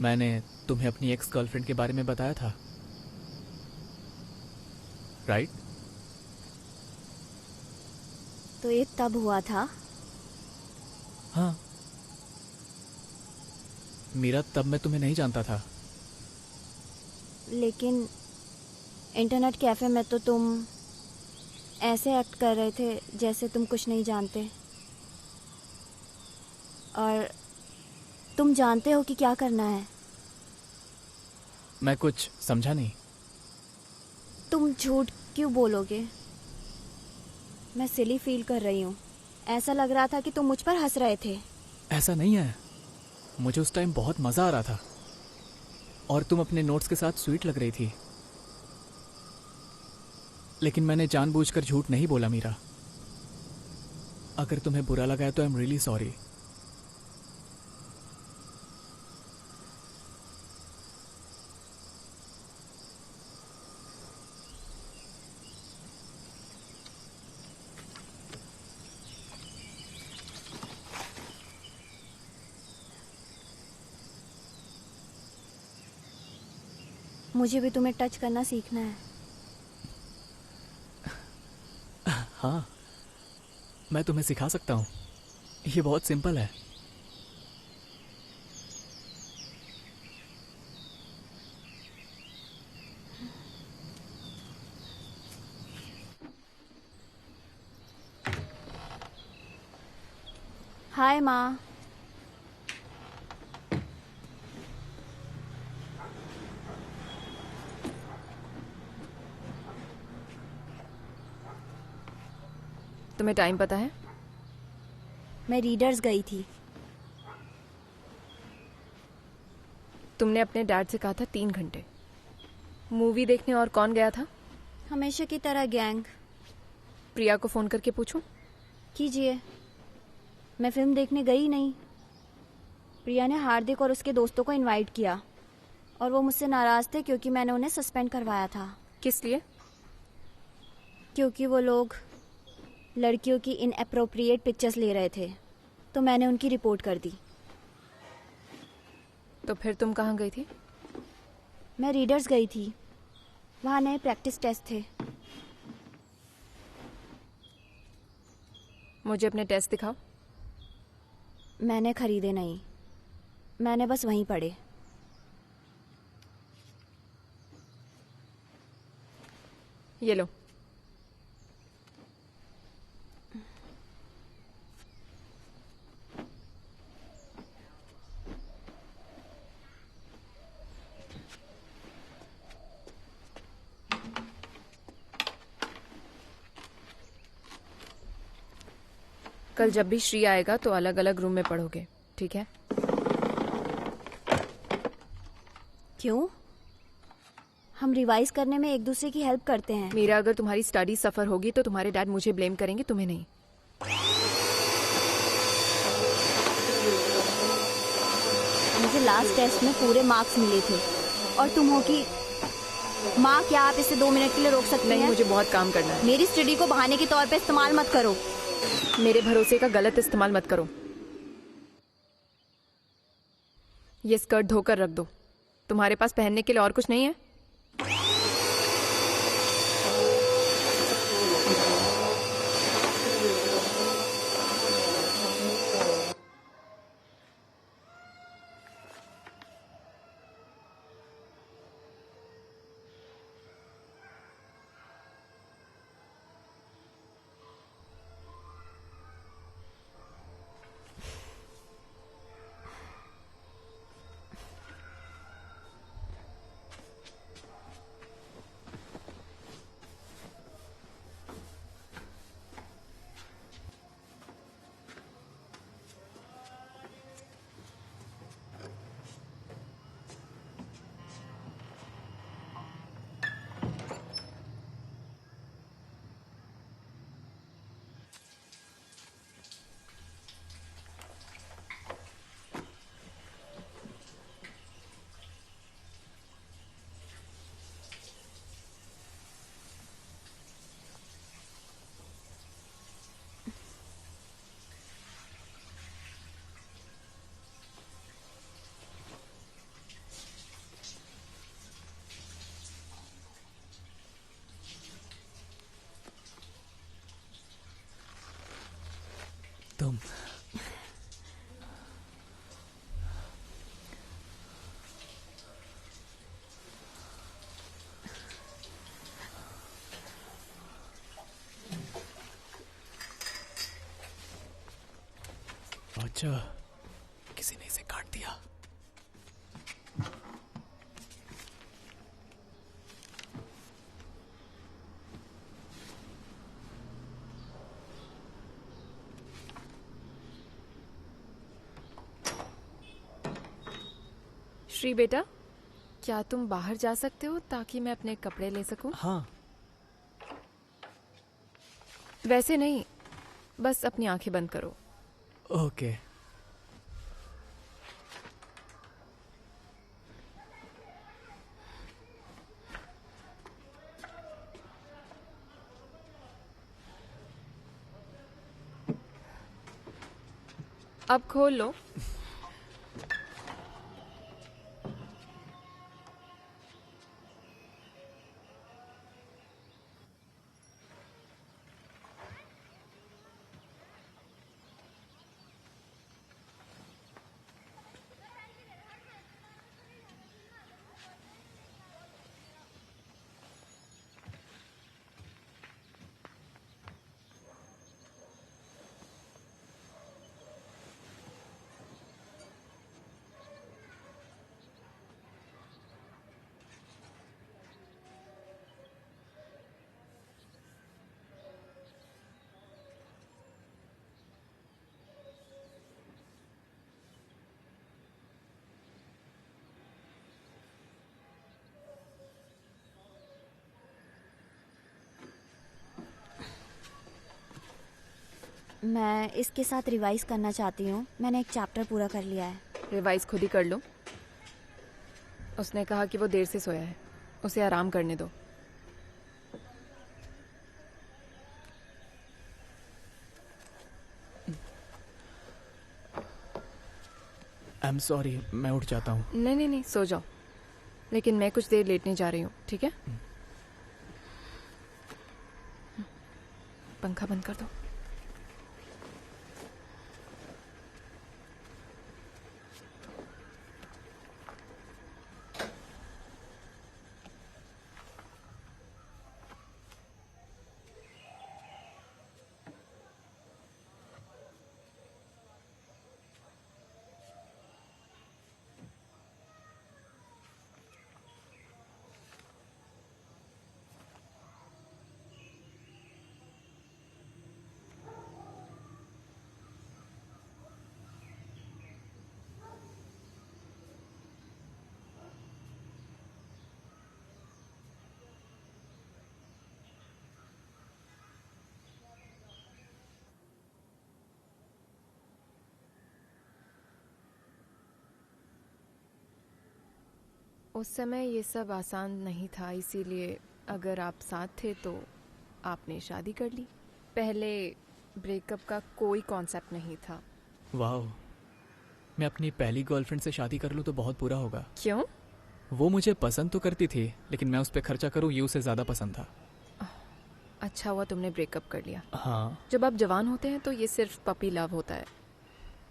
मैंने तुम्हें अपनी एक्स गर्लफ्रेंड के बारे में बताया था, राइट? तो ये तब हुआ था? हाँ। मीरा, तब मैं तुम्हें नहीं जानता था। लेकिन इंटरनेट कैफे में तो तुम ऐसे एक्ट कर रहे थे जैसे तुम कुछ नहीं जानते। और तुम जानते हो कि क्या करना है। मैं कुछ समझा नहीं। तुम झूठ क्यों बोलोगे? मैं सिली फील कर रही हूँ। ऐसा लग रहा था कि तुम मुझ पर हंस रहे थे। ऐसा नहीं है, मुझे उस टाइम बहुत मजा आ रहा था और तुम अपने नोट्स के साथ स्वीट लग रही थी। लेकिन मैंने जानबूझकर झूठ नहीं बोला मीरा। अगर तुम्हें बुरा लगा है तो आई एम रियली सॉरी। मुझे भी तुम्हें टच करना सीखना है। हाँ, मैं तुम्हें सिखा सकता हूँ। ये बहुत सिंपल है। हाय माँ। तुम्हें टाइम पता है? मैं रीडर्स गई थी। तुमने अपने डैड से कहा था 3 घंटे। मूवी देखने और कौन गया था? हमेशा की तरह गैंग। प्रिया को फोन करके पूछूं? कीजिए। मैं फिल्म देखने गई नहीं। प्रिया ने हार्दिक और उसके दोस्तों को इनवाइट किया और वो मुझसे नाराज थे क्योंकि मैंने उन्हें सस्पेंड करवाया था। किस लिए? क्योंकि वो लोग लड़कियों की इनएप्रोप्रिएट पिक्चर्स ले रहे थे, तो मैंने उनकी रिपोर्ट कर दी। तो फिर तुम कहाँ गई थी? मैं रीडर्स गई थी। वहाँ नए प्रैक्टिस टेस्ट थे। मुझे अपने टेस्ट दिखाओ। मैंने खरीदे नहीं, मैंने बस वहीं पढ़े। ये लो। कल जब भी श्री आएगा तो अलग अलग रूम में पढ़ोगे, ठीक है? क्यों? हम रिवाइज करने में एक दूसरे की हेल्प करते हैं। मीरा, अगर तुम्हारी स्टडी सफर होगी तो तुम्हारे डैड मुझे ब्लेम करेंगे, तुम्हें नहीं। मुझे लास्ट टेस्ट में पूरे मार्क्स मिले थे और तुम हो कि माँ, क्या आप इसे 2 मिनट के लिए रोक सकते हैं? नहीं, मुझे बहुत काम करना है। मेरी स्टडी को बहाने के तौर पे इस्तेमाल मत करो। मेरे भरोसे का गलत इस्तेमाल मत करो। ये स्कर्ट धोकर रख दो। तुम्हारे पास पहनने के लिए और कुछ नहीं है? अच्छा, किसी ने इसे काट दिया। श्री बेटा, क्या तुम बाहर जा सकते हो ताकि मैं अपने कपड़े ले सकूं? हाँ। वैसे नहीं, बस अपनी आंखें बंद करो। ओके। अब खोल लो। मैं इसके साथ रिवाइज करना चाहती हूँ। मैंने एक चैप्टर पूरा कर लिया है। रिवाइज खुद ही कर लो। उसने कहा कि वो देर से सोया है, उसे आराम करने दो। आई एम सॉरी, मैं उठ जाता हूँ। नहीं नहीं नहीं, सो जाओ, लेकिन मैं कुछ देर लेटने जा रही हूँ, ठीक है? पंखा बंद कर दो। उस समय ये सब आसान नहीं था, इसीलिए अगर आप साथ थे तो आपने शादी कर ली। पहले ब्रेकअप का कोई कॉन्सेप्ट नहीं था। वाह, मैं अपनी पहली गर्लफ्रेंड से शादी कर लूँ तो बहुत बुरा होगा। क्यों? वो मुझे पसंद तो करती थी, लेकिन मैं उस पर खर्चा करूँ ये उसे ज़्यादा पसंद था। अच्छा हुआ तुमने ब्रेकअप कर लिया। हाँ। जब आप जवान होते हैं तो ये सिर्फ पपी लव होता है।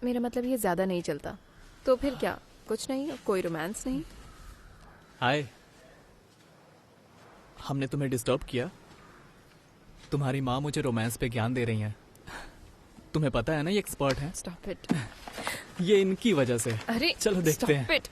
मेरा मतलब ये ज़्यादा नहीं चलता। तो फिर क्या, कुछ नहीं, कोई रोमांस नहीं? हाय, हमने तुम्हें डिस्टर्ब किया? तुम्हारी माँ मुझे रोमांस पे ज्ञान दे रही हैं। तुम्हें पता है ना ये एक्सपर्ट हैं। Stop it. ये इनकी वजह से। अरे चलो देखते हैं। Stop it.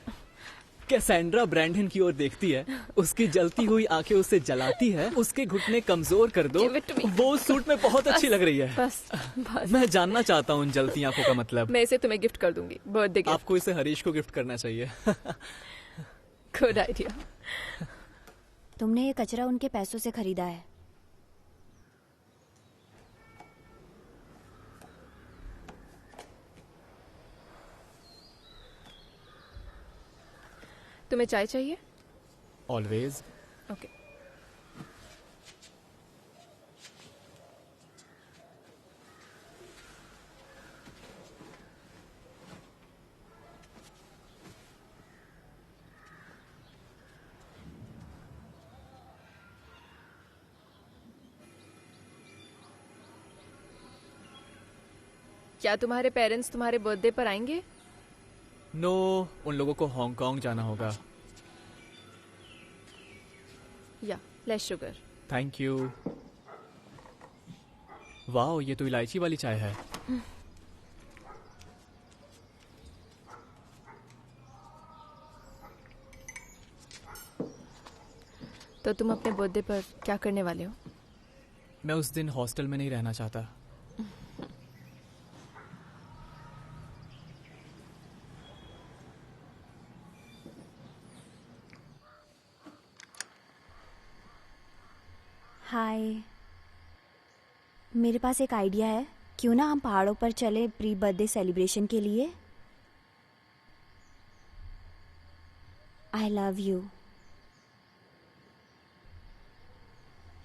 कैसेंड्रा ब्रैंडन की ओर देखती है, उसकी जलती हुई आंखें उसे जलाती है, उसके घुटने कमजोर कर दो। Give it to me. वो उस सूट में बहुत अच्छी लग रही है। बस बस। मैं जानना चाहता हूँ उन जलती आंखों का मतलब। मैं इसे तुम्हें गिफ्ट कर दूंगी, बर्थडे गिफ्ट। आपको इसे हरीश को गिफ्ट करना चाहिए। Good idea. तुमने ये कचरा उनके पैसों से खरीदा है। तुम्हें चाय चाहिए? ऑलवेज। ओके। क्या तुम्हारे पेरेंट्स तुम्हारे बर्थडे पर आएंगे? नो, उन लोगों को हांगकांग जाना होगा। या लेस शुगर। Thank you. वाह, ये तो इलायची वाली चाय है। तो तुम अपने बर्थडे पर क्या करने वाले हो? मैं उस दिन हॉस्टल में नहीं रहना चाहता। हाय, मेरे पास एक आइडिया है। क्यों ना हम पहाड़ों पर चले प्री बर्थडे सेलिब्रेशन के लिए। I love you.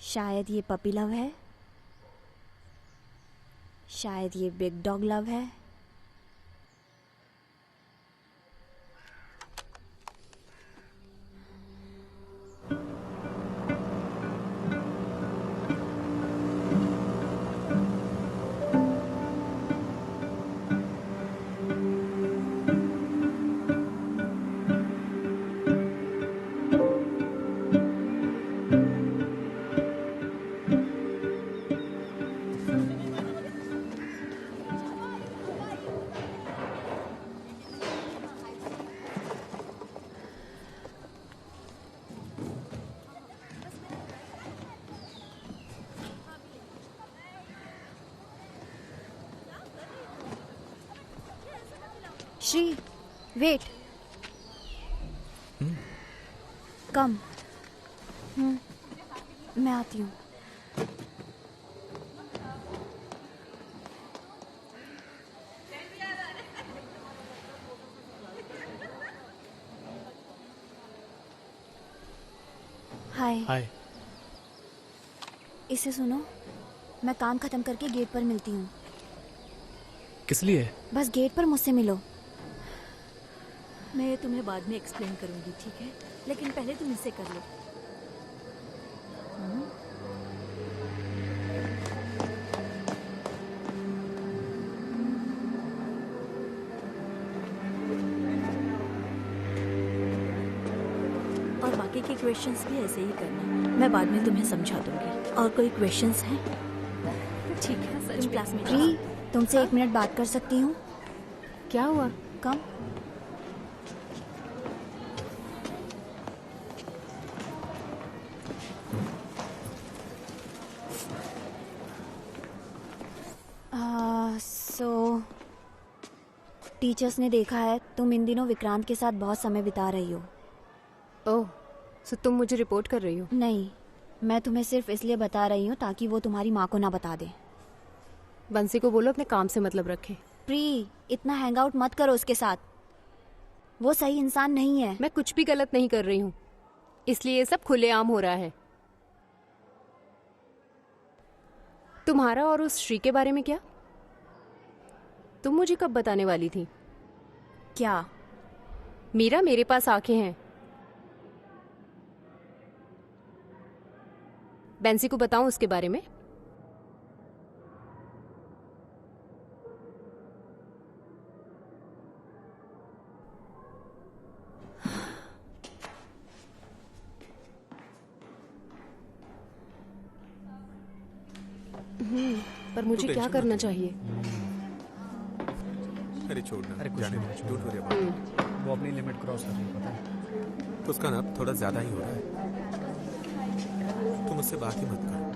शायद ये पपी लव है, शायद ये बिग डॉग लव है। श्री, वेट। कम। मैं आती हूँ। हाय। हाय। इसे सुनो, मैं काम खत्म करके गेट पर मिलती हूँ। किस लिए? बस गेट पर मुझसे मिलो। मैं तुम्हें बाद में एक्सप्लेन करूंगी, ठीक है? लेकिन पहले तुम इसे कर लो। और बाकी के क्वेश्चंस भी ऐसे ही करना, मैं बाद में तुम्हें समझा दूंगी। और कोई क्वेश्चंस हैं? ठीक है, तुम क्लास में प्री, तुमसे 1 मिनट बात कर सकती हूँ? क्या हुआ? कम। टीचर्स ने देखा है तुम इन दिनों विक्रांत के साथ बहुत समय बिता रही हो। ओह, सो तुम मुझे रिपोर्ट कर रही हो? नहीं, मैं तुम्हें सिर्फ इसलिए बता रही हूँ ताकि वो तुम्हारी माँ को ना बता दे। बंसी को बोलो अपने काम से मतलब रखे। प्री, इतना हैंग आउट मत करो उसके साथ, वो सही इंसान नहीं है। मैं कुछ भी गलत नहीं कर रही हूँ, इसलिए ये सब खुलेआम हो रहा है। तुम्हारा और उस श्री के बारे में क्या? तुम मुझे कब बताने वाली थी? क्या? मीरा, मेरे पास आंखें हैं। बेंसी को बताऊं उसके बारे में? पर मुझे क्या करना चाहिए? अरे छोड़ना, अरे कुछ जाने नहीं, दो, don't worry about it। वो अपनी लिमिट क्रॉस कर रही है, पता है? तो उसका ना थोड़ा ज्यादा ही हो रहा है। तुम उससे बात ही मत करो।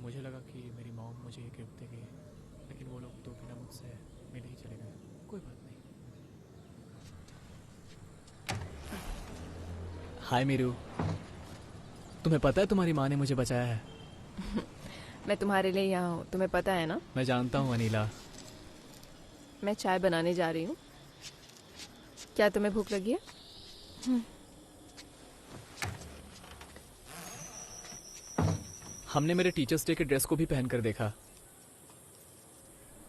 मुझे लगा कि मेरी मॉम मुझे ये गिफ्ट देगी, लेकिन वो लोग तो बिना मुझसे मिले ही चले गए। कोई बात नहीं। हाय मीरू, तुम्हें पता है तुम्हारी माँ ने मुझे बचाया है? मैं तुम्हारे लिए यहाँ हूँ, तुम्हें पता है ना? मैं जानता हूँ अनीला। मैं चाय बनाने जा रही हूँ। क्या तुम्हें भूख लगी है? हमने मेरे टीचर्स डे के ड्रेस को भी पहनकर देखा।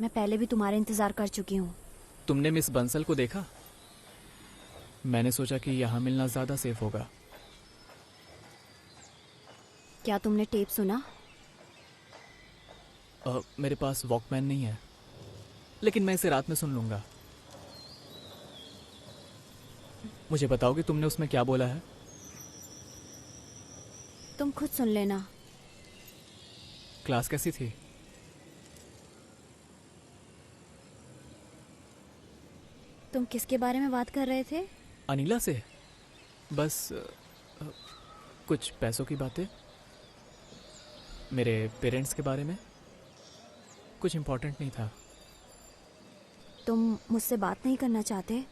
मैं पहले भी तुम्हारा इंतजार कर चुकी हूँ। तुमने मिस बंसल को देखा? मैंने सोचा कि यहाँ मिलना ज्यादा सेफ होगा। क्या तुमने टेप सुना? मेरे पास वॉकमैन नहीं है, लेकिन मैं इसे रात में सुन लूंगा। मुझे बताओगे तुमने उसमें क्या बोला है? तुम खुद सुन लेना। क्लास कैसी थी? तुम किसके बारे में बात कर रहे थे? अनिला से। बस कुछ पैसों की बातें, मेरे पेरेंट्स के बारे में। कुछ इम्पोर्टेंट नहीं था। तुम मुझसे बात नहीं करना चाहते?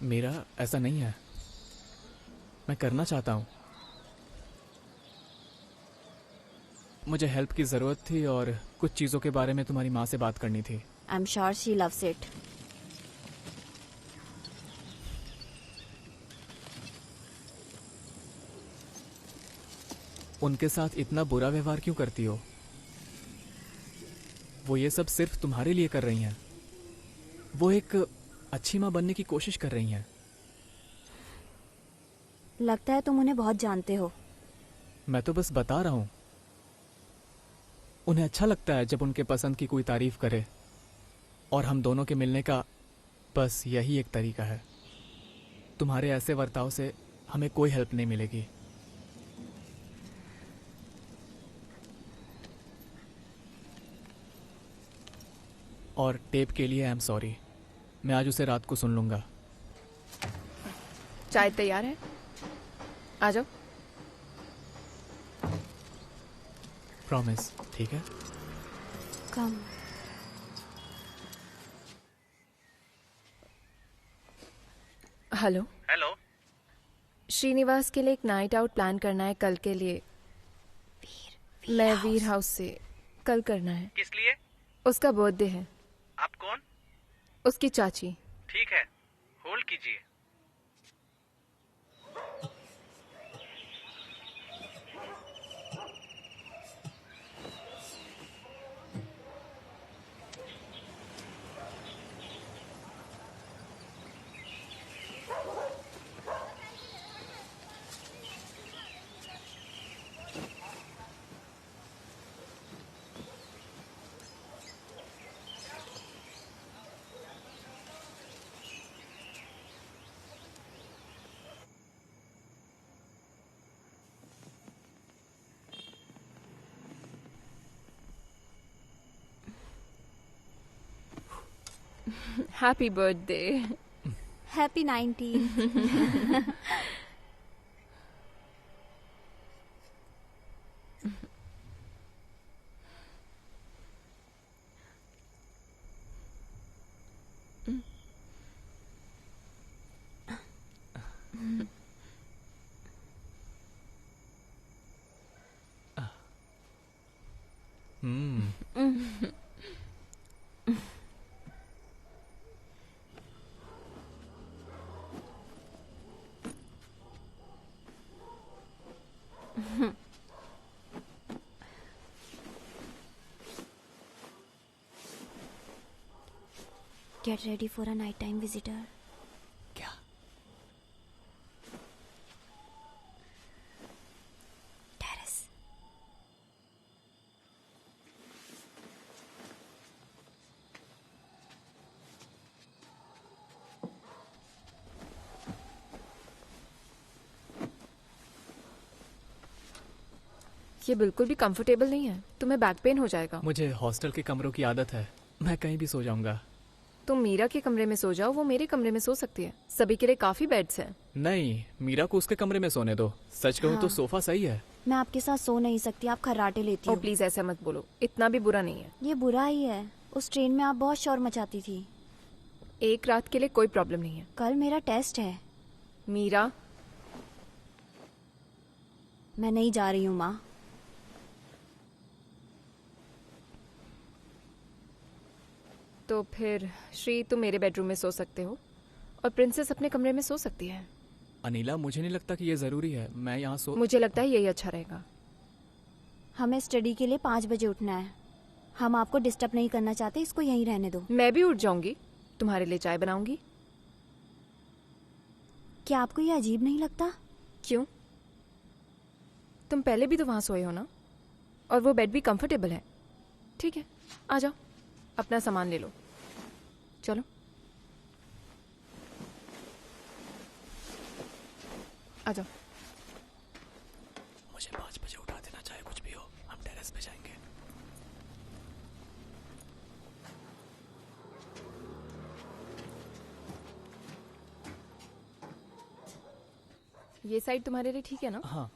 मेरा ऐसा नहीं है, मैं करना चाहता हूँ। मुझे हेल्प की ज़रूरत थी और कुछ चीज़ों के बारे में तुम्हारी माँ से बात करनी थी। I am sure she loves it. उनके साथ इतना बुरा व्यवहार क्यों करती हो? वो ये सब सिर्फ तुम्हारे लिए कर रही हैं। वो एक अच्छी माँ बनने की कोशिश कर रही हैं। लगता है तुम उन्हें बहुत जानते हो। मैं तो बस बता रहा हूँ। उन्हें अच्छा लगता है जब उनके पसंद की कोई तारीफ करे, और हम दोनों के मिलने का बस यही एक तरीका है। तुम्हारे ऐसे बर्ताव से हमें कोई हेल्प नहीं मिलेगी। और टेप के लिए आई एम सॉरी। मैं आज उसे रात को सुन लूंगा। चाय तैयार है, आ जाओ। प्रॉमिस, ठीक है? कम। हेलो। हेलो। श्रीनिवास के लिए एक नाइट आउट प्लान करना है कल के लिए। मैं वीर हाउस से कल करना है। किस लिए? उसका बर्थडे है। आप कौन? उसकी चाची। ठीक है, होल्ड कीजिए। Happy birthday. Happy 19। Get ready for a nighttime visitor. क्या? Terrace. ये बिल्कुल भी कंफर्टेबल नहीं है, तुम्हें बैक पेन हो जाएगा। मुझे हॉस्टल के कमरों की आदत है, मैं कहीं भी सो जाऊंगा। तुम मीरा के कमरे में सो जाओ, वो मेरे कमरे में सो सकती है। सभी के लिए काफी बेड्स हैं। नहीं, मीरा को उसके कमरे में सोने दो। सच कहूँ तो सोफा सही है। मैं आपके साथ सो नहीं सकती, आप खर्राटे लेती ओ हो। प्लीज ऐसा मत बोलो, इतना भी बुरा नहीं है। ये बुरा ही है। उस ट्रेन में आप बहुत शोर मचाती थी। एक रात के लिए कोई प्रॉब्लम नहीं है। कल मेरा टेस्ट है। मीरा, मैं नहीं जा रही हूँ माँ। तो फिर श्री तुम मेरे बेडरूम में सो सकते हो और प्रिंसेस अपने कमरे में सो सकती है। अनिला, मुझे नहीं लगता कि ये ज़रूरी है। मैं यहाँ मुझे लगता है यही अच्छा रहेगा। हमें स्टडी के लिए 5 बजे उठना है। हम आपको डिस्टर्ब नहीं करना चाहते, इसको यहीं रहने दो। मैं भी उठ जाऊंगी, तुम्हारे लिए चाय बनाऊंगी। क्या आपको ये अजीब नहीं लगता? क्यों? तुम पहले भी तो वहां सोए हो ना, और वो बेड भी कंफर्टेबल है। ठीक है, आ जाओ, अपना सामान ले लो। चलो आ जाओ। मुझे 5 बजे उठा देना, चाहे कुछ भी हो। हम टेरेस पे जाएंगे। ये साइड तुम्हारे लिए ठीक है ना? हाँ।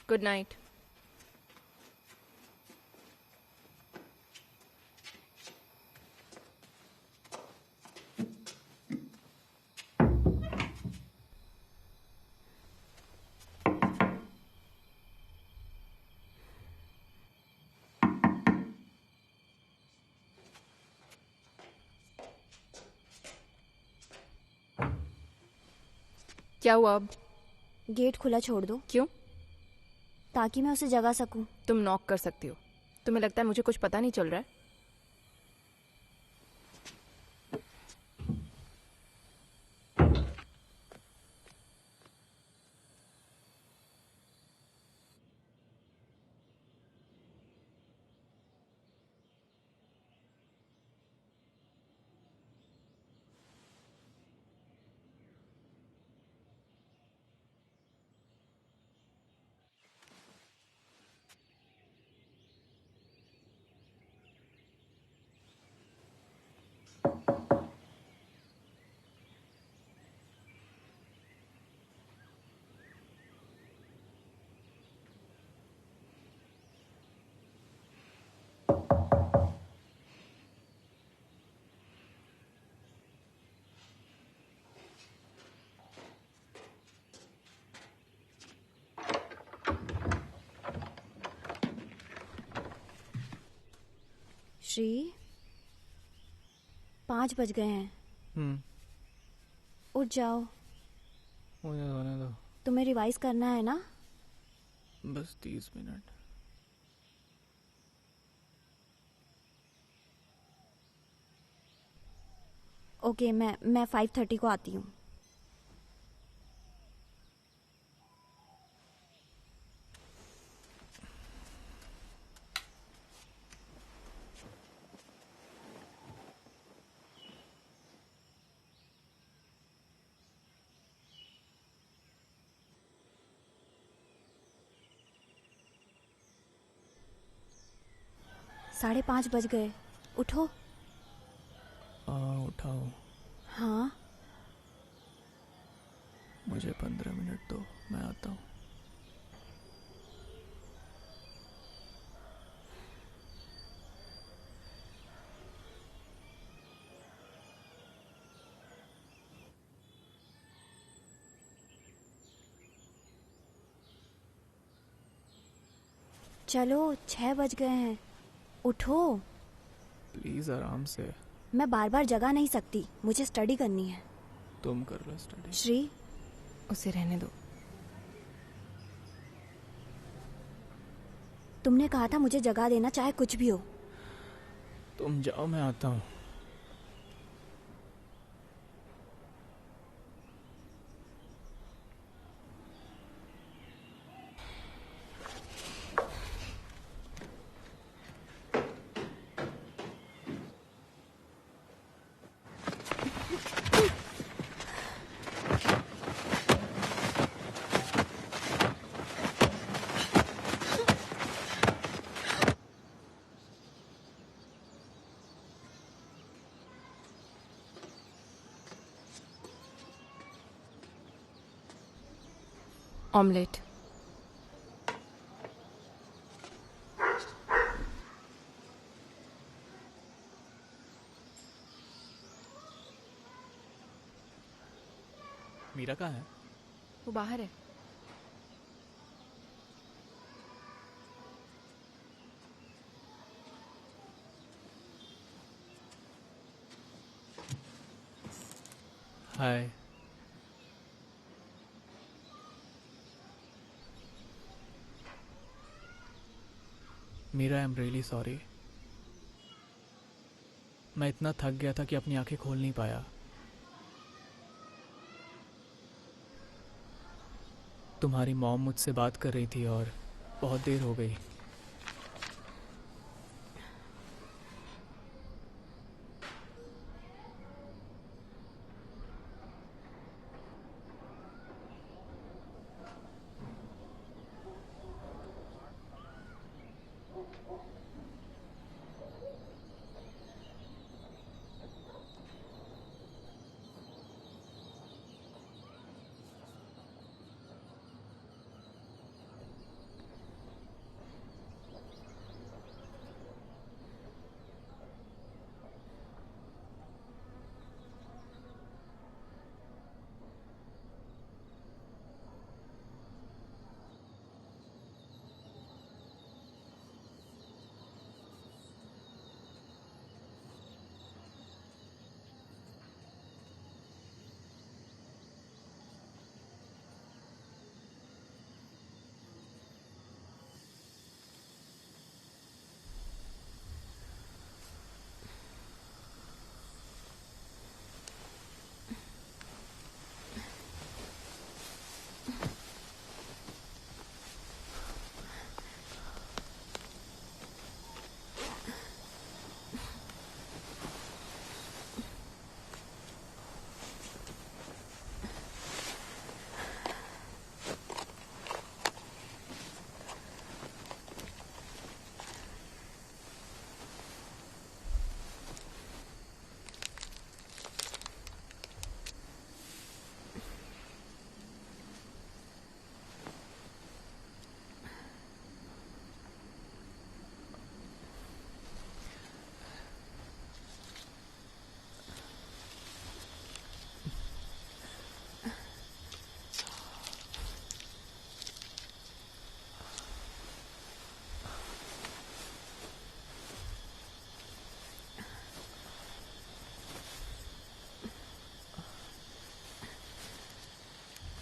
Good night. क्या हुआ अब? गेट खुला छोड़ दो। क्यों? ताकि मैं उसे जगा सकूं। तुम नॉक कर सकती हो। तुम्हें लगता है मुझे कुछ पता नहीं चल रहा है? श्री, 5 बज गए हैं। उठ जाओ। मुझे सोने दो। तुम्हें रिवाइज करना है ना? बस 30 मिनट। ओके, मैं 5:30 को आती हूँ। साढ़े 5 बज गए। उठो। उठाओ। हाँ। मुझे 15 मिनट दो, मैं आता हूँ। चलो, 6 बज गए हैं। उठो। प्लीज आराम से। मैं बार बार जगा नहीं सकती, मुझे स्टडी करनी है। तुम कर लो स्टडी। श्री, उसे रहने दो। तुमने कहा था मुझे जगा देना, चाहे कुछ भी हो। तुम जाओ, मैं आता हूँ। ऑमलेट। मीरा कहाँ है? वो बाहर है। Hi. Meera, I am really sorry. मैं इतना थक गया था कि अपनी आंखें खोल नहीं पाया। तुम्हारी मॉम मुझसे बात कर रही थी और बहुत देर हो गई।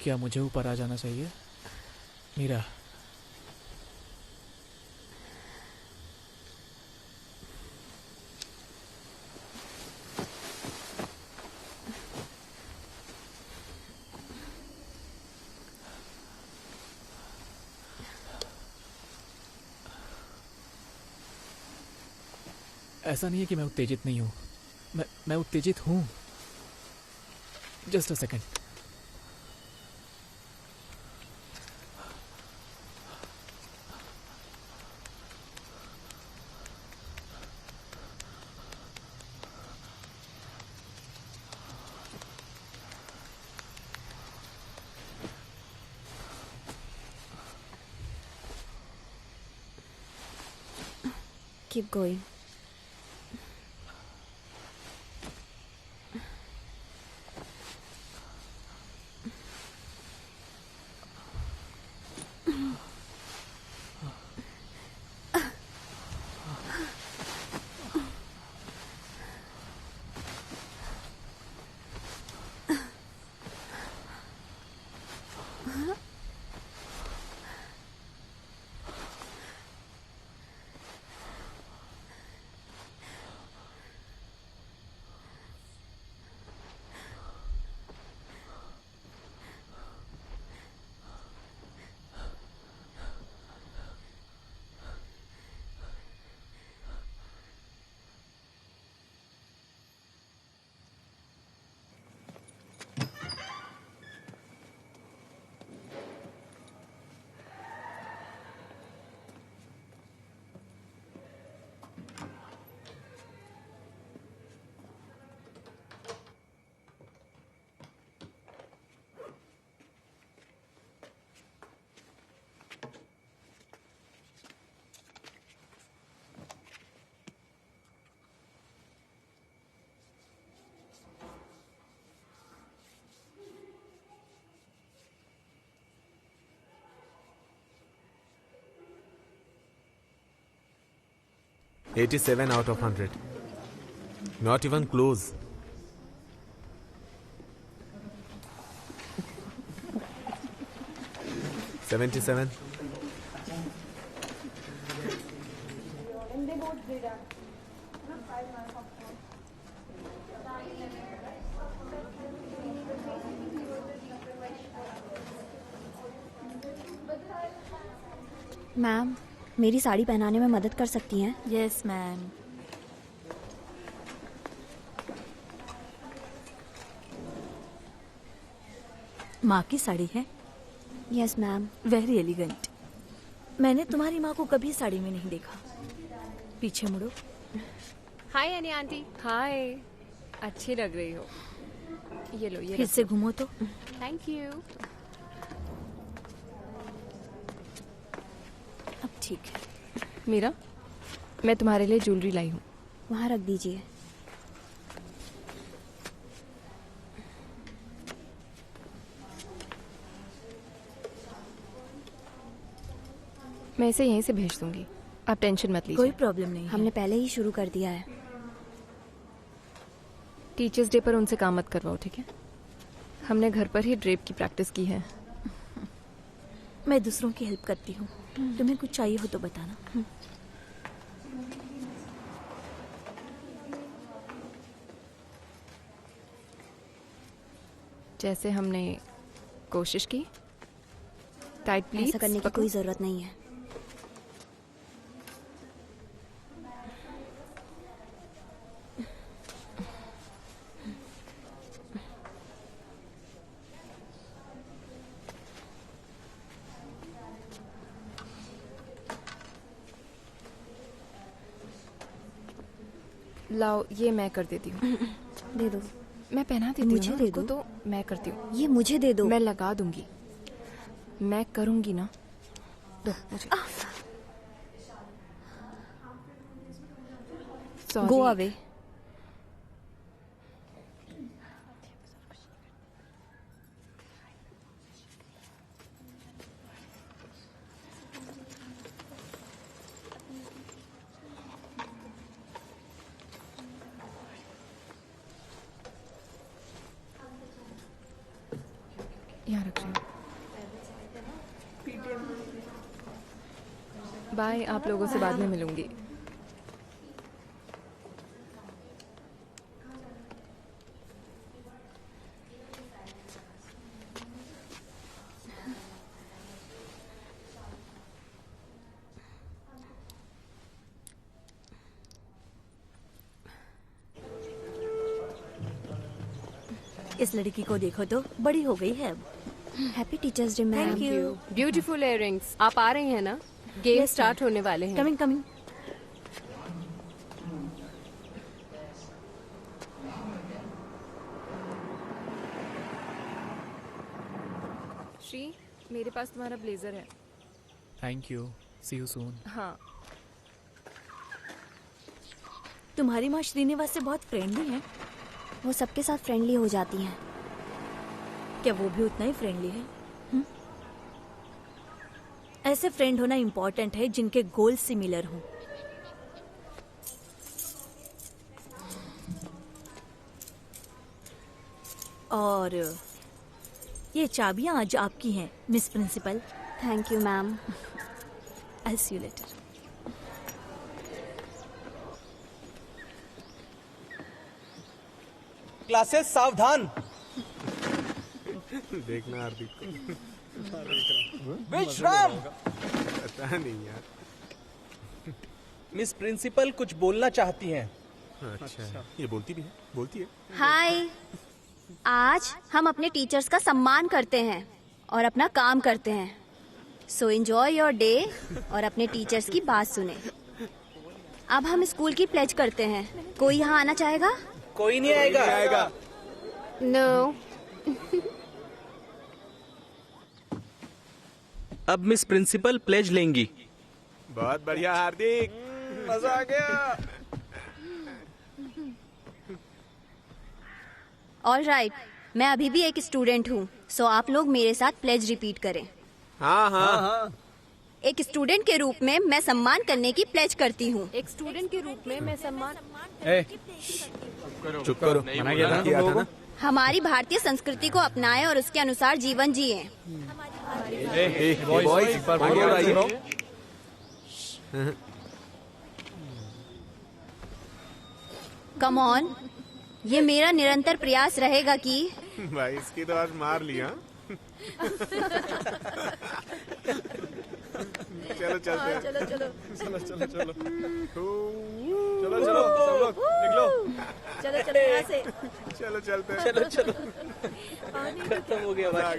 क्या मुझे ऊपर आ जाना चाहिए? मीरा, ऐसा नहीं है कि मैं उत्तेजित नहीं हूं। मैं उत्तेजित हूं। Just a second. Keep going. 87 out of 100. Not even close. $77. Ma'am, मेरी साड़ी पहनाने में मदद कर सकती हैं? Yes ma'am. माँ की साड़ी है? Yes ma'am. Very elegant. मैंने तुम्हारी माँ को कभी साड़ी में नहीं देखा। पीछे मुड़ो। हाय एनी आंटी। हाय, अच्छी लग रही हो। ये लो, ये फिर से घूमो तो। Thank you. अब ठीक है। मीरा, मैं तुम्हारे लिए ज्वेलरी लाई हूँ। वहाँ रख दीजिए। मैं इसे यहीं से भेज दूंगी, आप टेंशन मत लीजिए। कोई प्रॉब्लम नहीं है। हमने पहले ही शुरू कर दिया है। टीचर्स डे पर उनसे काम मत करवाओ, ठीक है? हमने घर पर ही ड्रेप की प्रैक्टिस की है। मैं दूसरों की हेल्प करती हूँ। तुम्हें कुछ चाहिए हो तो बताना। जैसे हमने कोशिश की। Tight please. ऐसा करने की कोई जरूरत नहीं है। लाओ, ये मैं कर देती हूँ। दे दो। मैं पहना देती हूँ मुझे ना दे उसको, दो। तो मैं करती हूँ। ये मुझे दे दो। मैं लगा दूंगी, मैं करूंगी ना। दो मुझे। Sorry. Go away. यहाँ रख रही हूँ। बाय, आप लोगों से बाद में मिलूंगी। इस लड़की को देखो तो बड़ी हो गई है अब। Happy teachers day ma'am. Thank you. Beautiful earrings. आप आ रहे हैं ना? Game Yes, start ma'am. होने वाले हैं। Coming coming. श्री, मेरे पास तुम्हारा ब्लेजर है। Thank you. See you soon. हाँ। तुम्हारी माँ श्रीनिवास से बहुत फ्रेंडली है। वो सबके साथ फ्रेंडली हो जाती हैं। क्या वो भी उतना ही फ्रेंडली है? ऐसे फ्रेंड होना इम्पोर्टेंट है जिनके गोल सिमिलर हों। और ये चाबियां आज आपकी हैं, miss principal. Thank you ma'am. I see you later. Classes सावधान। देखना हार्दिक को। विश्राम। पता नहीं यार। मिस प्रिंसिपल कुछ बोलना चाहती हैं। अच्छा, ये बोलती भी है? बोलती है। हाय, आज हम अपने टीचर्स का सम्मान करते हैं और अपना काम करते हैं। सो एंजॉय योर डे और अपने टीचर्स की बात सुने। अब हम स्कूल की प्लेज करते हैं। कोई यहाँ आना चाहेगा? कोई नहीं आएगा। नो। अब मिस प्रिंसिपल प्लेज लेंगी। बहुत बढ़िया हार्दिक, मजा आ गया। ऑल राइट, मैं अभी भी एक स्टूडेंट हूँ, सो आप लोग मेरे साथ प्लेज रिपीट करें। हाँ हाँ। एक स्टूडेंट के रूप में मैं सम्मान करने की प्लेज करती हूँ। एक स्टूडेंट के रूप में मैं सम्मान चुप करो, मना किया था ना। हमारी भारतीय संस्कृति को अपनाएं और उसके अनुसार जीवन जिए। कम ऑन, ये मेरा निरंतर प्रयास रहेगा कि भाई इसकी तो आज मार लिया। चलो चलते हैं। चलो चलो चलो चलो चलो चलो चलो सब लोग निकलो। चलो चलो यहाँ से। चलो चलते हैं। चलो चलो खत्म हो गया भाई।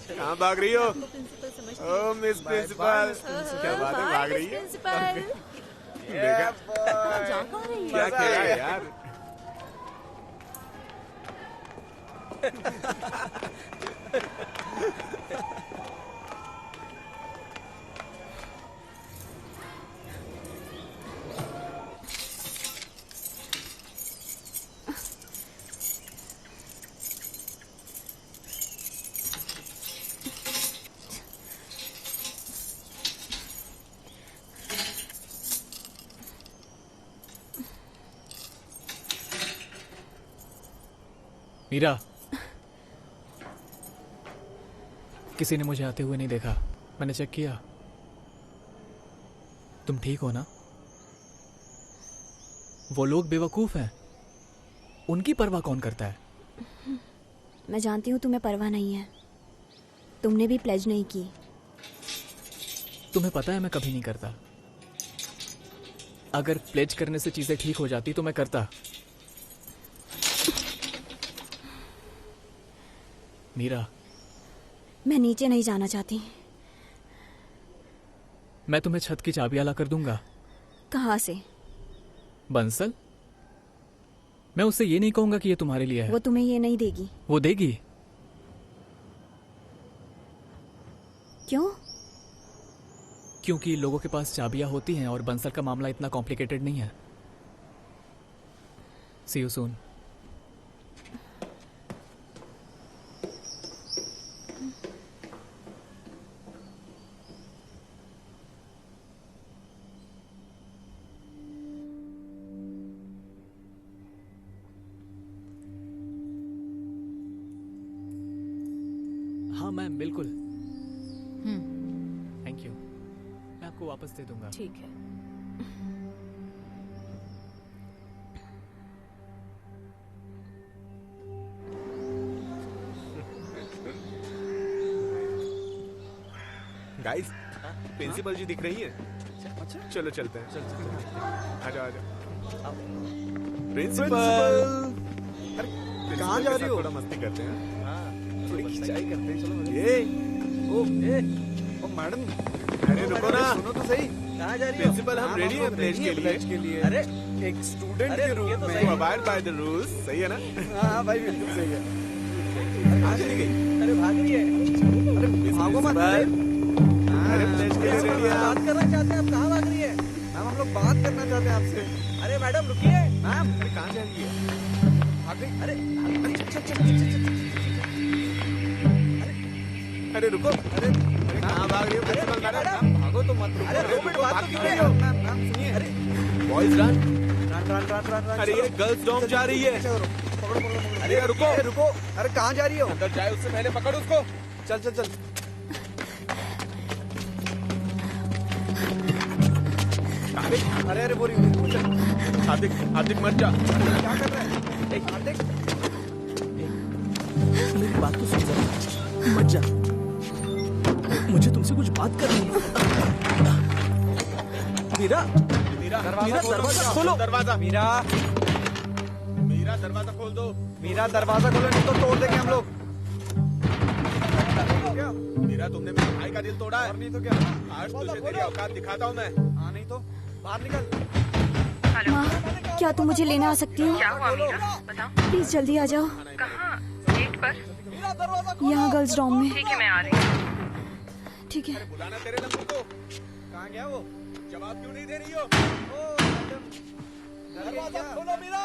कहाँ भाग रही हो? ओ मिस प्रिंसिपल, क्या बात है, भाग रही है? देखा क्या खेला है यार। मीरा, किसी ने मुझे आते हुए नहीं देखा। मैंने चेक किया। तुम ठीक हो ना? वो लोग बेवकूफ हैं, उनकी परवाह कौन करता है? मैं जानती हूँ तुम्हें परवाह नहीं है। तुमने भी प्लेज नहीं की। तुम्हें पता है मैं कभी नहीं करता। अगर प्लेज करने से चीजें ठीक हो जाती तो मैं करता। मीरा, मैं नीचे नहीं जाना चाहती। मैं तुम्हें छत की चाबियां ला कर दूंगा। कहाँ से? बंसल? मैं उससे ये नहीं कहूंगा कि ये तुम्हारे लिए है। वो तुम्हें ये नहीं देगी। वो देगी। क्यों? क्योंकि लोगों के पास चाबियां होती हैं और बंसल का मामला इतना कॉम्प्लिकेटेड नहीं है। सी यू सून। हाँ मैम, बिल्कुल। Thank you. मैं आपको वापस दे दूंगा। ठीक है। गाइस, प्रिंसिपल जी दिख रही है। चलो चलते हैं। आ जाओ आ जाओ। प्रिंसिपल, कहाँ जा रही हो? थोड़ा मस्ती करते हैं। थोड़ी खिंचाई करते हैं। चलो। ओ मैडम, अरे रुको ना, सुनो तो सही। कहाँ जा रही हो? प्रिंसिपल, हम रेडी हैं प्लेज के लिए। अरे एक स्टूडेंट के रूप में अबाइड बाय द रूल्स, सही है ना? हाँ भाई, बिल्कुल सही है। कहाँ चली गई? अरे भाग रही है। अरे भागो मत। अरे प्लेज के लिए बात करना चाहते हैं, आप कहाँ भाग रही है? मैम, हम लोग बात करना चाहते हैं आपसे। अरे मैडम रुकिए। मैम, अरे कहाँ जा रही है? भाग गई? अरे अरे रुको। अरे कहाँ भाग रही हो? प्रिंसिपल मैडम, भागो तो मत। अरे 2 मिनट बात तो क्यों रही हो? मैम सुनिए। अरे boys run run run run run. अरे ये गर्ल्स डॉम जा रही है। अरे रुको रुको। अरे कहाँ जा रही हो? अंदर जाए उससे पहले पकड़ उसको। चल चल चल। अरे अरे बोरी। हार्दिक, हार्दिक मत जा। क्या कर रहा है? हार्दिक, मेरी बात तो सुन जरा, मत जा। मुझे तुमसे कुछ बात करनी है। मीरा, मीरा दरवाजा खोलो। दरवाजा। मीरा, मीरा दरवाजा खोल दो। मीरा दरवाजा खोलो, नहीं तो तोड़ देंगे हम लोग। मीरा, तुमने मेरे भाई का दिल तोड़ा है। और नहीं तो क्या? आज तुझे तेरी औकात दिखाता हूँ मैं। हाँ नहीं तो बाहर निकल। माँ, क्या तुम मुझे लेने आ सकती हो? क्या हुआ मीरा? बताओ। प्लीज जल्दी आ जाओ। कहाँ? गेट पर? यहाँ गर्ल्स डॉम में। ठीक है, मैं आ रही हूँ। ठीक है। बुलाना तेरे नंबर को। कहाँ गया वो? जवाब क्यों नहीं दे रही हो? दरवाजा खोलो मीरा।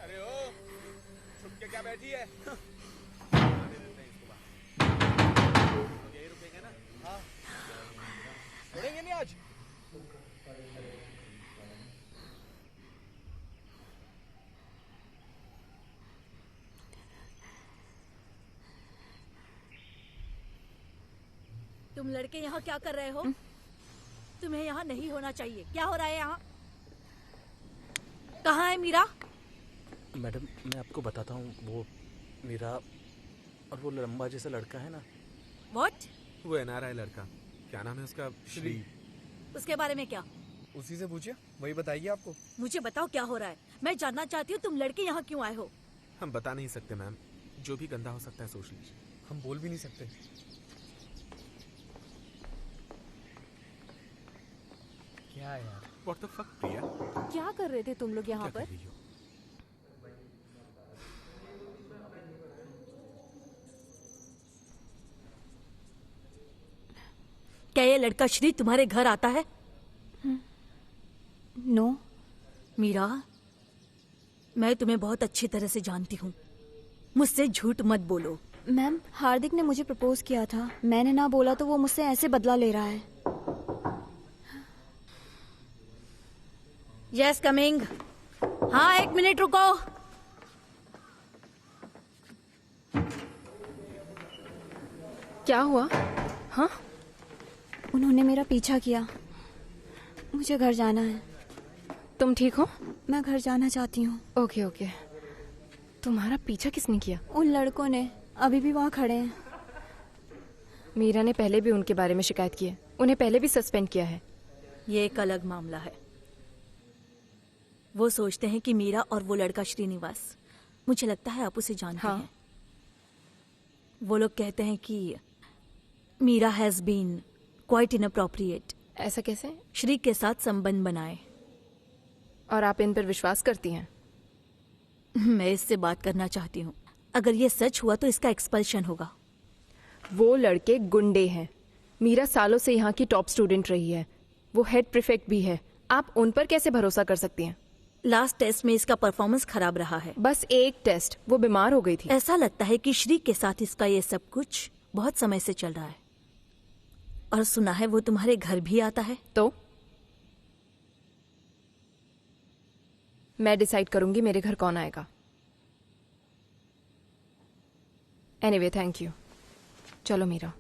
अरे ओ, छुप के क्या बैठी है? राज। तुम लड़के यहाँ क्या कर रहे हो? तुम्हें यहाँ नहीं होना चाहिए। क्या हो रहा है यहाँ? कहाँ है मीरा? मैडम मैं आपको बताता हूँ, वो मीरा और वो लंबा जैसा लड़का है ना। What? वो एनआरआई लड़का, क्या नाम है उसका? श्री। उसके बारे में क्या? उसी से पूछिए, वही बताइए आपको। मुझे बताओ क्या हो रहा है। मैं जानना चाहती हूँ तुम लड़के यहाँ क्यों आए हो। हम बता नहीं सकते मैम, जो भी गंदा हो सकता है सोच लीजिए। हम बोल भी नहीं सकते। क्या यार? What the fuck प्रिया? क्या कर रहे थे तुम लोग यहाँ क्या पर? कर रही हो? क्या ये लड़का श्री तुम्हारे घर आता है? नो। मीरा, मैं तुम्हें बहुत अच्छी तरह से जानती हूँ। मुझसे झूठ मत बोलो। मैम, हार्दिक ने मुझे प्रपोज किया था। मैंने ना बोला तो वो मुझसे ऐसे बदला ले रहा है। Yes coming. हाँ 1 मिनट रुको। क्या हुआ? हाँ, उन्होंने मेरा पीछा किया। मुझे घर जाना है। तुम ठीक हो? मैं घर जाना चाहती हूँ। Okay okay. तुम्हारा पीछा किसने किया? उन लड़कों ने, अभी भी वहाँ खड़े हैं। मीरा ने पहले भी उनके बारे में शिकायत की है। उन्हें पहले भी सस्पेंड किया है। ये एक अलग मामला है। वो सोचते हैं कि मीरा और वो लड़का श्रीनिवास, मुझे लगता है आप उसे जानते हाँ। हैं। वो लोग कहते हैं कि Meera has been quite inappropriate. ऐसा कैसे? श्री के साथ संबंध बनाए। और आप इन पर विश्वास करती हैं? मैं इससे बात करना चाहती हूँ। अगर ये सच हुआ तो इसका एक्सपल्शन होगा। वो लड़के गुंडे हैं। मीरा सालों से यहाँ की टॉप स्टूडेंट रही है। वो हेड प्रीफेक्ट भी है। आप उन पर कैसे भरोसा कर सकती हैं? लास्ट टेस्ट में इसका परफॉर्मेंस खराब रहा है। बस एक टेस्ट, वो बीमार हो गई थी। ऐसा लगता है कि श्री के साथ इसका ये सब कुछ बहुत समय से चल रहा है। और सुना है वो तुम्हारे घर भी आता है। तो मैं डिसाइड करूंगी मेरे घर कौन आएगा। Anyway thank you. चलो मीरा।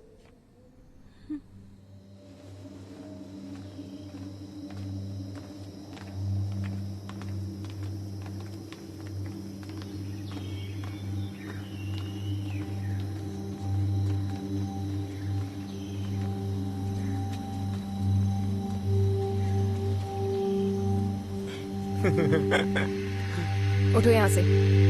उठो यहाँ से।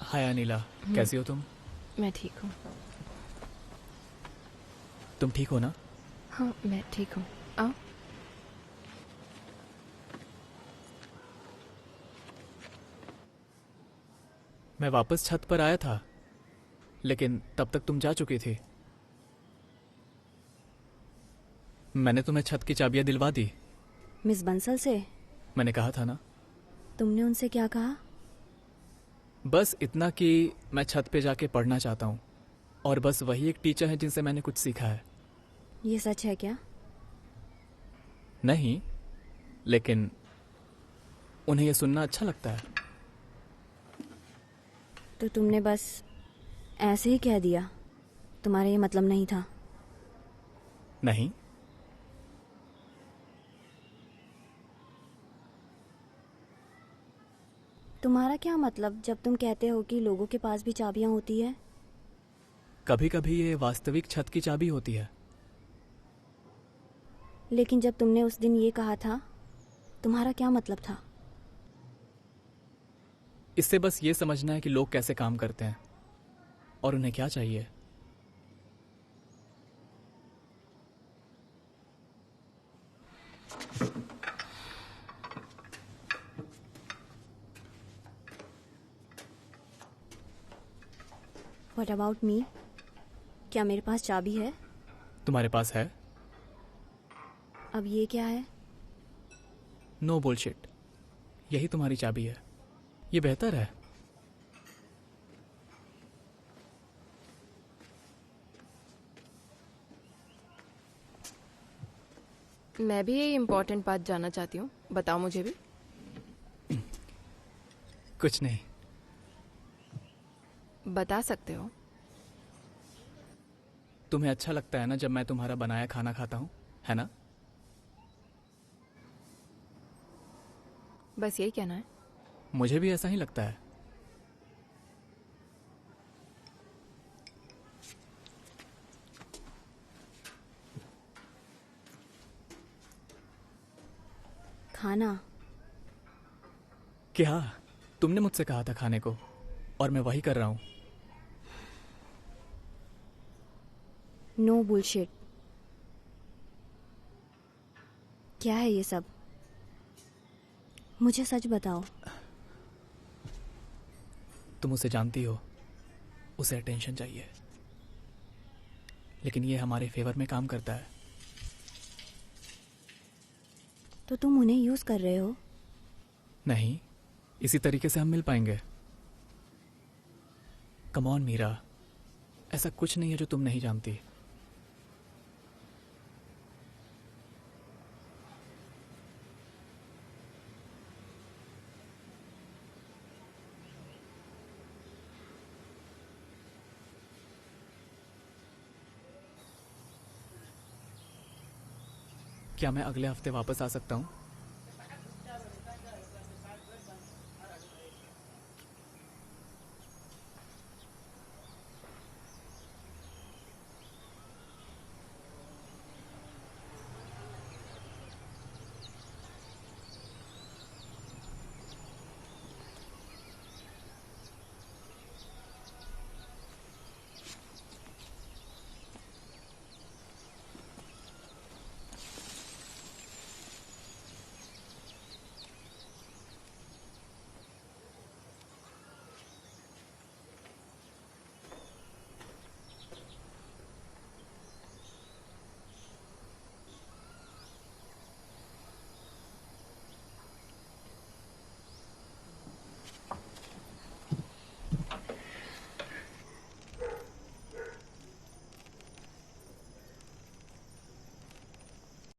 हाय अनिला, कैसी हो तुम? मैं ठीक हूँ। तुम ठीक हो ना? हाँ मैं ठीक हूँ। आओ। मैं वापस छत पर आया था, लेकिन तब तक तुम जा चुकी थी। मैंने तुम्हें छत की चाबियां दिलवा दी। मिस बंसल से? मैंने कहा था ना। तुमने उनसे क्या कहा? बस इतना कि मैं छत पे जाके पढ़ना चाहता हूँ, और बस वही एक टीचर है जिनसे मैंने कुछ सीखा है। ये सच है क्या? नहीं, लेकिन उन्हें ये सुनना अच्छा लगता है। तो तुमने बस ऐसे ही कह दिया? तुम्हारा ये मतलब नहीं था? नहीं। तुम्हारा क्या मतलब जब तुम कहते हो कि लोगों के पास भी चाबियां होती है? कभी कभी ये वास्तविक छत की चाबी होती है। लेकिन जब तुमने उस दिन ये कहा था, तुम्हारा क्या मतलब था? इससे बस ये समझना है कि लोग कैसे काम करते हैं और उन्हें क्या चाहिए। What about me? क्या मेरे पास चाबी है? तुम्हारे पास है? अब ये क्या है? No bullshit. यही तुम्हारी चाबी है। ये बेहतर है। मैं भी ये इम्पोर्टेंट बात जानना चाहती हूँ, बताओ मुझे भी। कुछ नहीं। बता सकते हो? तुम्हें अच्छा लगता है ना जब मैं तुम्हारा बनाया खाना खाता हूँ, है ना? बस यही कहना है? मुझे भी ऐसा ही लगता है। खाना? क्या? तुमने मुझसे कहा था खाने को, और मैं वही कर रहा हूँ। No bullshit. क्या है ये सब? मुझे सच बताओ। तुम उसे जानती हो, उसे अटेंशन चाहिए, लेकिन ये हमारे फेवर में काम करता है। तो तुम उन्हें यूज कर रहे हो? नहीं, इसी तरीके से हम मिल पाएंगे। कम ऑन मीरा, ऐसा कुछ नहीं है जो तुम नहीं जानती। क्या मैं अगले हफ्ते वापस आ सकता हूँ?